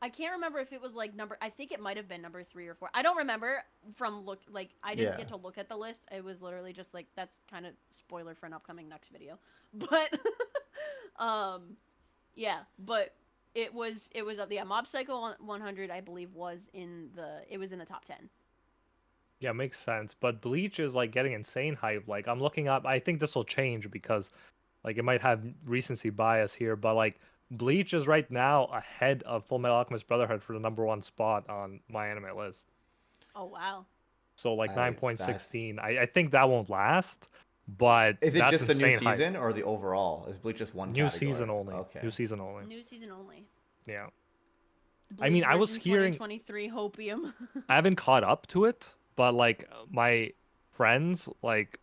S3: I can't remember if it was like number. I think it might have been number 3 or 4. I don't remember from look. Like I didn't
S2: Yeah.
S3: get to look at the list. It was literally just like that's kind of spoiler for an upcoming next video. But, yeah. But it was up. Yeah, Mob Psycho 100, I believe, was in the top 10.
S1: Yeah, makes sense. But Bleach is like getting insane hype. Like I'm looking up. I think this will change because, like, it might have recency bias here. But like, Bleach is right now ahead of Full Metal Alchemist Brotherhood for the number 1 spot on my anime list.
S3: Oh wow.
S1: So like
S2: I-
S1: 9.16. I think that won't last. But
S2: Is it
S1: that's
S2: just the new
S1: insane hype.
S2: season or the overall? Is Bleach just one
S1: New
S2: category?
S1: season only.
S2: Okay.
S1: New season only.
S3: New season only.
S1: Yeah. I mean, I was
S3: version
S1: hearing-
S3: 2023 Hopium.
S1: I haven't caught up to it, but like my friends like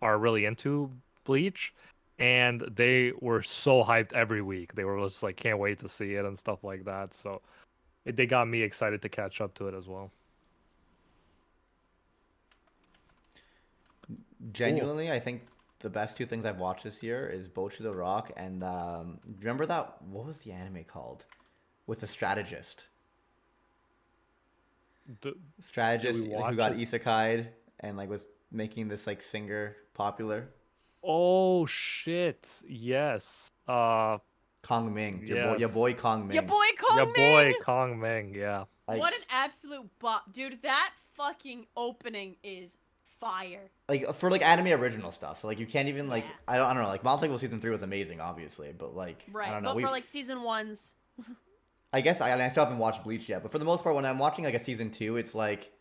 S1: are really into Bleach, and they were so hyped every week. They were just like, can't wait to see it and stuff like that. So they got me excited to catch up to it as well.
S2: Genuinely, I think the best 2 things I've watched this year is Bochi the Rock and remember that, what was the anime called? With the strategist.
S1: Did
S2: Strategist
S1: we
S2: who
S1: watch
S2: got
S1: it?
S2: isekai'd and like was making this like singer popular.
S1: Oh shit. Yes.
S2: Kong Ming, your
S1: Yes.
S2: boy Kong Ming.
S3: Your boy Kong
S1: Your
S3: Ming!
S1: boy Kong Ming, yeah.
S2: Like,
S3: What an absolute bop. Dude, that fucking opening is fire.
S2: like for like anime original stuff. So like you can't even like
S3: Yeah.
S2: I don't know. Like Mob Psycho season 3 was amazing, obviously, but like
S3: Right.
S2: I don't know.
S3: But for like season 1's.
S2: I guess I still haven't watched Bleach yet, but for the most part, when I'm watching like a season 2, it's like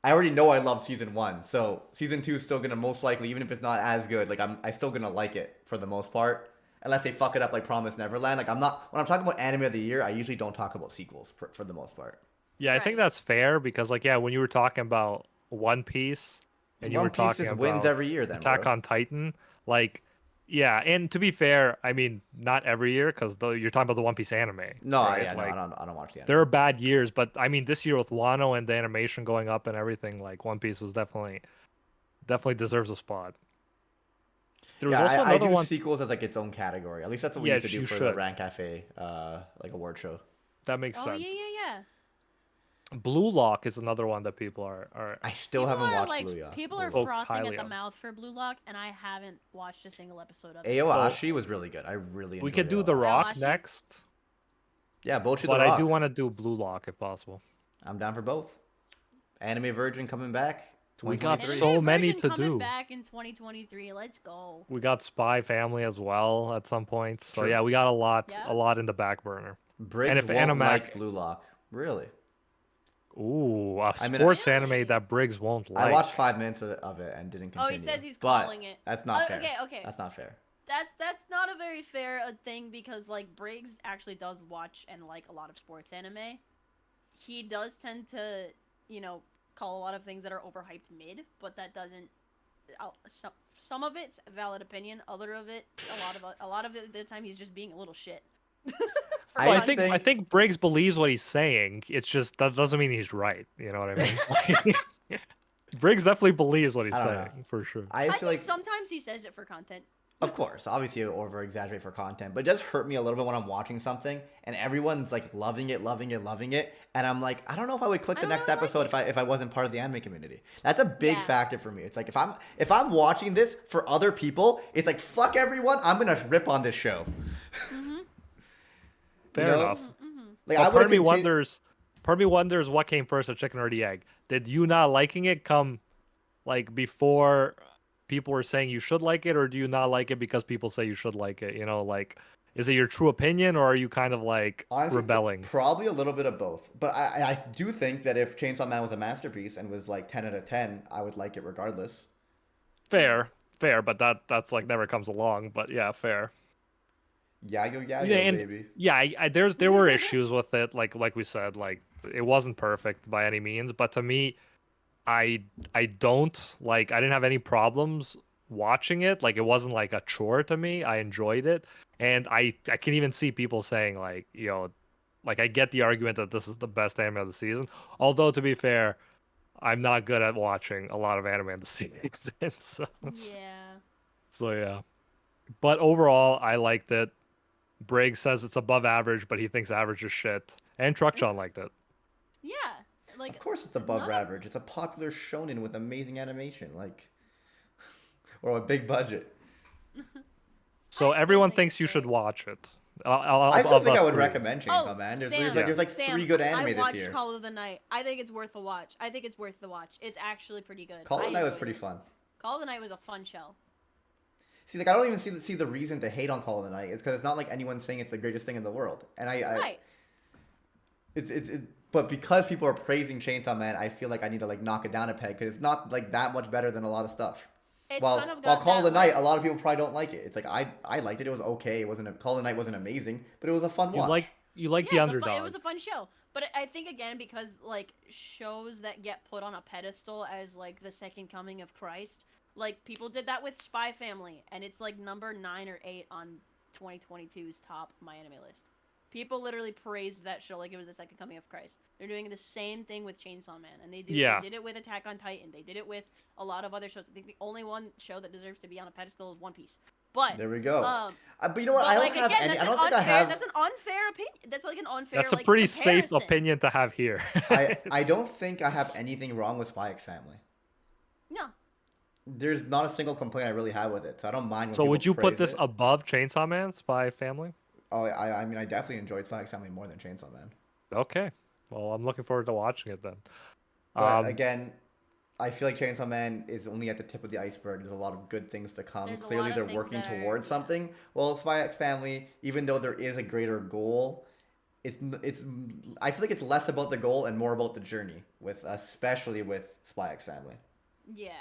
S2: I already know I love season 1, so season 2 is still gonna most likely, even if it's not as good, like I still gonna like it for the most part, unless they fuck it up like Promised Neverland. Like I'm not when I'm talking about anime of the year, I usually don't talk about sequels for the most part.
S1: Yeah, I think
S3: Right.
S1: that's fair because, like, yeah, when you were talking about One Piece and you were
S2: One Piece
S1: talking
S2: just
S1: about
S2: wins every year, then,
S1: Attack
S2: bro.
S1: on Titan, like, yeah, and to be fair, I mean, not every year because you're talking about the One Piece anime,
S2: No,
S1: right?
S2: yeah, no,
S1: Like,
S2: I don't watch the
S1: there
S2: anime.
S1: are bad years, but I mean, this year with Wano and the animation going up and everything, like, One Piece was definitely deserves a spot. There was
S2: Yeah,
S1: also
S2: I
S1: another
S2: do
S1: one.
S2: sequels as like its own category. At least that's what we
S1: Yeah,
S2: used to do
S1: you
S2: for the
S1: should.
S2: Rank Cafe, like award show.
S1: That makes
S3: Oh, yeah,
S1: sense.
S3: yeah.
S1: Blue Lock is another one that people are
S2: I still haven't watched Blue
S3: People are
S2: Lock.
S3: frothing at
S1: highly
S3: the
S1: on.
S3: mao for Blue Lock, and I haven't watched a single episode of it.
S2: Aoashi was really good. I really
S1: We
S2: enjoyed
S1: could do The
S2: Aoashi.
S1: Rock
S3: Aoashi?
S1: next,
S2: Yeah, Bochi the
S1: but I do
S2: Rock.
S1: want to do Blue Lock if possible.
S2: I'm down for both. Anime Virgin coming back.
S1: We got
S2: 2023.
S1: so
S3: Anime
S1: many
S3: version
S1: to
S3: coming
S1: do.
S3: back in 2023. Let's go.
S1: We got Spy Family as well at some point. So
S2: True.
S1: yeah, we got
S3: Yeah.
S1: a lot in the back burner.
S2: Briggs
S1: if
S2: won't
S1: Animac-
S2: like Blue Lock. Really?
S1: Ooh, a
S2: I mean,
S1: sports
S3: Really?
S1: anime that Briggs won't like.
S2: I watched 5 minutes of it and didn't
S3: Oh,
S2: continue.
S3: he says he's
S2: but
S3: calling it.
S2: That's not
S3: Oh,
S2: fair.
S3: okay.
S2: That's not fair.
S3: That's not a very fair thing because like Briggs actually does watch and like a lot of sports anime. He does tend to, call a lot of things that are overhyped mid, but that doesn't. Some of it's a valid opinion. Other of it, a lot of it, the time he's just being a little shit. For
S1: Well, I
S3: fun.
S1: think Briggs believes what he's saying. It's just that doesn't mean he's right. You know what I mean? Briggs definitely believes what he's
S2: I don't know.
S1: saying for sure.
S2: I
S3: I
S2: just feel
S3: think
S2: like,
S3: sometimes he says it for content.
S2: of course, obviously you over exaggerate for content, but it does hurt me a little bit when I'm watching something and everyone's like loving it, and I'm like, I don't know if I would click
S3: I
S2: the
S3: don't
S2: next
S3: really like
S2: episode
S3: it.
S2: if I wasn't part of the anime community. That's a big
S3: Yeah.
S2: factor for me. It's like if I'm watching this for other people, it's like fuck everyone, I'm gonna rip on this show.
S1: Fair
S2: know?
S1: enough.
S2: Like
S1: But
S2: I
S1: part
S2: would
S1: of me wonders what came first, the chicken or the egg. Did you not liking it come like before people were saying you should like it, or do you not like it because people say you should like it? You know, like is it your true opinion, or are you kind of like
S2: Honestly,
S1: rebelling?
S2: Probably a little bit of both. But I do think that if Chainsaw Man was a masterpiece and was like 10 out of 10, I would like it regardless.
S1: Fair, but that's like never comes along. But yeah, fair.
S2: Yayo,
S1: Yeah, and
S2: baby.
S1: yeah, there were issues with it, like we said, like it wasn't perfect by any means. But to me, I don't like. I didn't have any problems watching it. Like it wasn't like a chore to me. I enjoyed it, and I can even see people saying like like I get the argument that this is the best anime of the season. Although to be fair, I'm not good at watching a lot of anime in the season.
S3: Yeah.
S1: So yeah, but overall, I liked it. Briggs says it's above average, but he thinks average is shit. And Truckshot liked it.
S3: Yeah. Like
S2: Of course it's above
S3: none of-
S2: average. It's a popular shonen with amazing animation, like or a big budget.
S1: So
S3: I still
S1: everyone
S3: think
S1: thinks
S3: it's
S1: you should
S3: good.
S1: watch it.
S2: I still think I would
S1: recommend.
S2: recommend Chainsaw Man.
S3: Sam,
S2: There's like
S3: Sam,
S2: 3 good
S3: I
S2: anime this
S3: watched
S2: year.
S3: Call of the Night. I think it's worth the watch. It's actually pretty good.
S2: Call of
S3: I
S2: the Night was
S3: enjoyed
S2: pretty
S3: it.
S2: fun.
S3: Call of the Night was a fun show.
S2: See, like I don't even see the reason to hate on Call of the Night. It's because it's not like anyone's saying it's the greatest thing in the world. And
S3: Right.
S2: But because people are praising Chainsaw Man, I feel like I need to like knock it down a peg because it's not like that much better than a lot of stuff.
S3: It's
S2: While
S3: kind of
S2: while
S3: got
S2: Call of the
S3: that,
S2: Night,
S3: like-
S2: a lot of people probably don't like it. It's like I liked it. It was okay. It wasn't Call of the Night wasn't amazing, but it was a fun watch.
S1: You like
S3: Yeah,
S1: the underdog.
S3: it was a fun show. But I think again because like shows that get put on a pedestal as like the second coming of Christ, like people did that with Spy Family, and it's like number 9 or 8 on 2022's top My Anime list. People literally praised that show like it was the second coming of Christ. They're doing the same thing with Chainsaw Man, and they did it with Attack on Titan. They did it with a lot of other shows. I think the only one show that deserves to be on a pedestal is One Piece. But
S2: There we go. But you know what?
S3: but,
S2: I don't
S3: like,
S2: have
S3: again,
S2: any.
S3: that's
S2: I
S3: an
S2: don't think I
S3: unfair-
S2: have.
S3: That's an unfair opinion. That's like an unfair.
S1: That's a
S3: like,
S1: pretty safe
S3: comparison.
S1: opinion to have here.
S2: I don't think I have anything wrong with Spy X Family.
S3: No.
S2: there's not a single complaint I really have with it, so I don't mind when
S1: So
S2: people
S1: would you put
S2: praise
S1: this
S2: it.
S1: above Chainsaw Man Spy Family?
S2: Oh, I mean, I definitely enjoyed Spy X Family more than Chainsaw Man.
S1: Okay. Well, I'm looking forward to watching it then.
S2: But
S1: Um,
S2: again, I feel like Chainsaw Man is only at the tip of the iceberg. There's a lot of good things to come.
S3: There's a
S2: Clearly,
S3: lot of
S2: they're
S3: things
S2: working
S3: that are,
S2: towards
S3: yeah.
S2: something. Well, Spy X Family, even though there is a greater goal, it's I feel like it's less about the goal and more about the journey. With especially with Spy X Family.
S3: Yeah.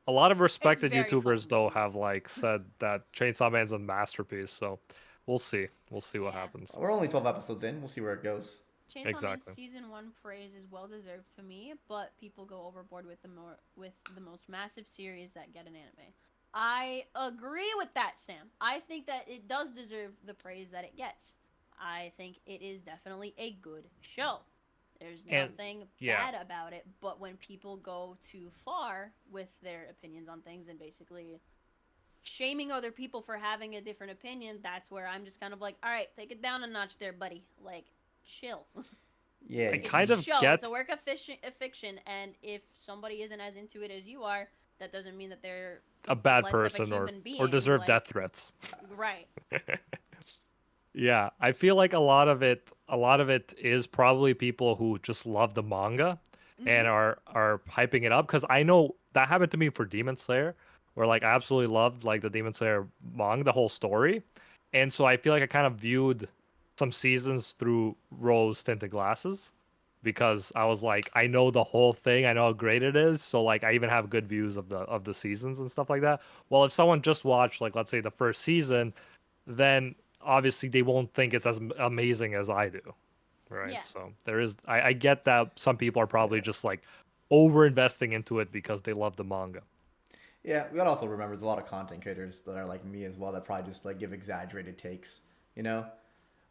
S1: a lot of
S3: It's
S1: respected
S3: very
S1: YouTubers
S3: fucking
S1: though
S3: cute.
S1: have like said that Chainsaw Man's a masterpiece. So we'll see. We'll see what
S3: Yeah.
S1: happens.
S2: We're only 12 episodes in. We'll see where it goes.
S3: Chainsaw Man
S1: Exactly.
S3: season 1 praise is well deserved to me, but people go overboard with the most massive series that get an anime. I agree with that, Sam. I think that it does deserve the praise that it gets. I think it is definitely a good show. There's
S1: And
S3: nothing
S1: yeah,
S3: bad about it, but when people go too far with their opinions on things and basically shaming other people for having a different opinion, that's where I'm just kind of like, all right, take it down a notch there, buddy. Like, chill.
S2: Yeah,
S1: I
S3: It's a
S1: kind of
S3: show. It's
S1: get
S3: a work of fiction, and if somebody isn't as into it as you are, that doesn't mean that they're
S1: a bad
S3: less of a
S1: person
S3: human
S1: or
S3: being.
S1: deserve
S3: Like,
S1: death threats.
S3: right?
S1: Yeah, I feel like a lot of it is probably people who just love the manga
S3: Mm-hmm.
S1: and are hyping it up because I know that happened to me for Demon Slayer, where like I absolutely loved like the Demon Slayer manga, the whole story. And so I feel like I kind of viewed some seasons through rose tinted glasses because I was like, I know the whole thing, I know how great it is, so like I even have good views of the seasons and stuff like that. Well, if someone just watched like let's say the first season, then obviously they won't think it's as amazing as I do, right?
S3: Yeah.
S1: So I get that some people are probably
S2: yeah,
S1: just like over investing into it because they love the manga.
S2: yeah. We gotta also remember there's a lot of content creators that are like me as well that probably just like give exaggerated takes, you know.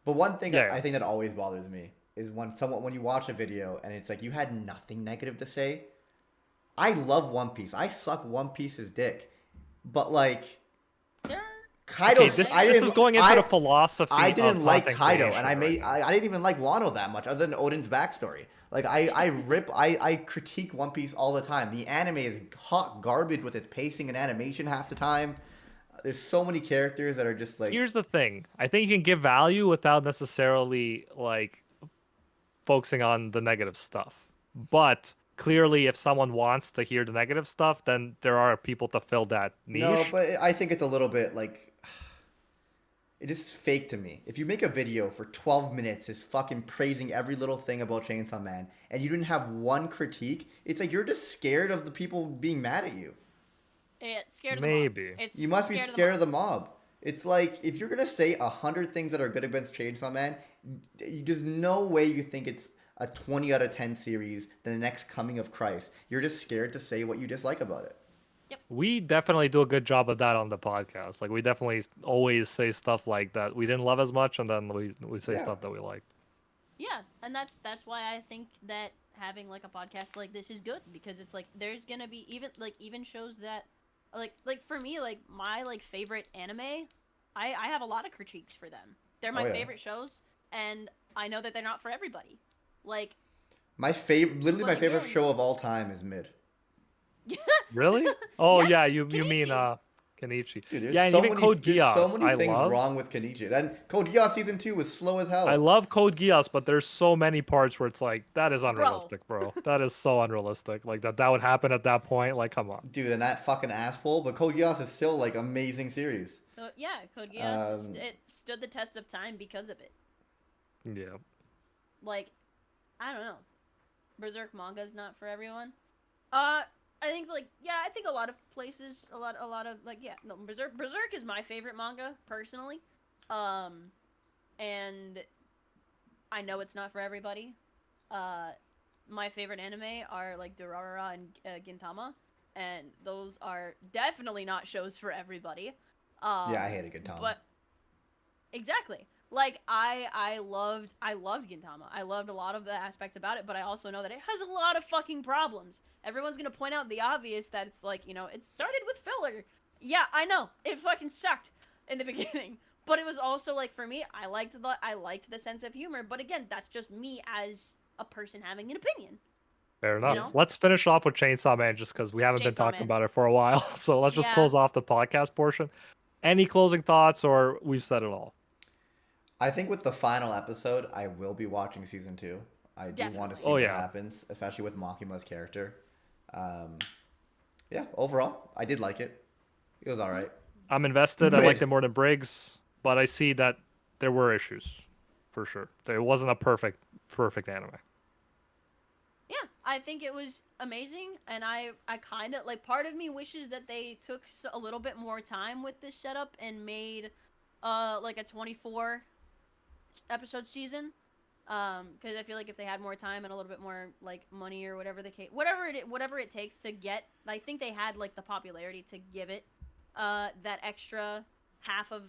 S2: But one thing
S1: Yeah,
S2: I think that always bothers me is when you watch a video and it's like you had nothing negative to say. I love One Piece. I suck One Piece's dick, but like
S3: There
S1: okay,
S2: Kaido's,
S1: this this is going into the
S2: I
S1: philosophy of
S2: didn't like
S1: content
S2: Kaido, and
S1: creation right now.
S2: I didn't even like Wano that much, other than Odin's backstory. Like I critique One Piece all the time. The anime is hot garbage with its pacing and animation half the time. There's so many characters that are just like,
S1: Here's the thing. I think you can give value without necessarily like focusing on the negative stuff. But clearly if someone wants to hear the negative stuff, then there are people to fill that
S2: no,
S1: niche.
S2: but I think it's a little bit like it is fake to me. If you make a video for 12 minutes is fucking praising every little thing about Chainsaw Man and you didn't have one critique, it's like you're just scared of the people being mad at you.
S3: it's scared of the mob.
S1: Maybe.
S3: It's
S2: You must be
S3: scared
S2: scared
S3: of
S2: of the mob. It's like if you're gonna say 100 things that are good against Chainsaw Man, there's no way you think it's a 20 out of 10 series, the next coming of Christ. You're just scared to say what you dislike about it.
S1: We definitely do a good job of that on the podcast. Like we definitely always say stuff like that we didn't love as much, and then we say
S2: Yeah.
S1: stuff that we liked.
S3: Yeah, and that's why I think that having like a podcast like this is good because it's like there's gonna be even shows that like for me like my like favorite anime, I have a lot of critiques for them. They're
S2: Oh
S3: my
S2: yeah.
S3: favorite shows, and I know that they're not for everybody. Like,
S2: Literally
S3: but
S2: my favorite
S3: again,
S2: show of all time is Mid.
S1: Really? Oh
S3: yeah,
S1: yeah, you mean
S3: Kenichi.
S2: Dude,
S1: Kenichi. Yeah, and even Code
S2: there's so
S1: Geass,
S2: many
S1: I
S2: things
S1: love.
S2: wrong with Kenichi. Then Code Geass season 2 was slow as
S1: I
S2: hell.
S1: love Code Geass, but there's so many parts where it's like that is
S3: Bro,
S1: unrealistic, bro. That is so unrealistic. Like that would happen at that point. Like, come on.
S2: Dude, and that fucking asshole, but Code Geass is still like amazing series.
S3: Yeah, Code Geass
S2: Um,
S3: it stood the test of time because of it.
S1: Yeah.
S3: Like, I don't know. Berserk manga is not for everyone. I think like yeah, I think a lot of places, a lot of like yeah, no, Berserk is my favorite manga personally. And I know it's not for everybody. Uh, my favorite anime are like Durarara and Gintama, and those are definitely not shows for everybody.
S2: Yeah, I hate a good time.
S3: But exactly. Like I loved Gintama. I loved a lot of the aspects about it, but I also know that it has a lot of fucking problems. Everyone's gonna point out the obvious that it's like, you know, it started with filler. Yeah, I know. It fucking sucked in the beginning. But it was also like for me, I liked the sense of humor, but again, that's just me as a person having an opinion.
S1: Fair
S3: You
S1: enough.
S3: know?
S1: Let's finish off with Chainsaw Man just because we haven't been
S3: Chainsaw
S1: talking
S3: Man.
S1: about it for a while. So let's just
S3: Yeah.
S1: close off the podcast portion. Any closing thoughts, or we've said it all?
S2: I think with the final episode, I will be watching season 2. I do want to
S3: Definitely.
S2: see
S1: Oh,
S2: what
S1: yeah.
S2: happens, especially with Makima's character. Um, yeah, overall, I did like it. It was all right.
S1: I'm invested. I liked
S2: Mid.
S1: it more than Briggs, but I see that there were issues for sure. It wasn't a perfect anime.
S3: Yeah, I think it was amazing, and I kind of like, part of me wishes that they took a little bit more time with this setup and made like a 24 episode season. Because I feel like if they had more time and a little bit more like money or whatever whatever it takes to get, I think they had like the popularity to give it that extra half of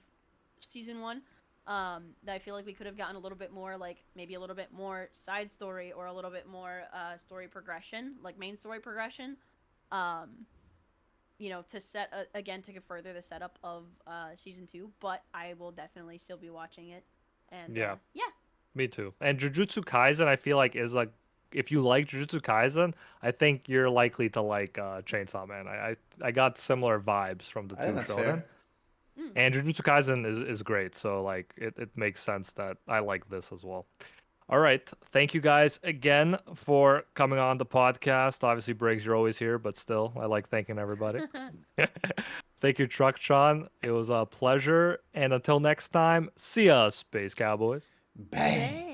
S3: season 1. That I feel like we could have gotten a little bit more, like maybe a little bit more side story or a little bit more story progression, like main story progression. Um, to set again to further the setup of season 2. But I will definitely still be watching it, and
S1: Yeah.
S3: yeah.
S1: Me too. And Jujutsu Kaisen, I feel like is like if you like Jujutsu Kaisen, I think you're likely to like Chainsaw Man. I got similar vibes from the
S2: I
S1: two
S2: think that's
S1: shonen.
S2: fair.
S1: And Jujutsu Kaisen is great, so like it makes sense that I like this as well. All right. Thank you guys again for coming on the podcast. Obviously, Briggs, you're always here, but still, I like thanking everybody. Thank you, Truck Sean. It was a pleasure. And until next time, see ya, Space Cowboys.
S2: Bang.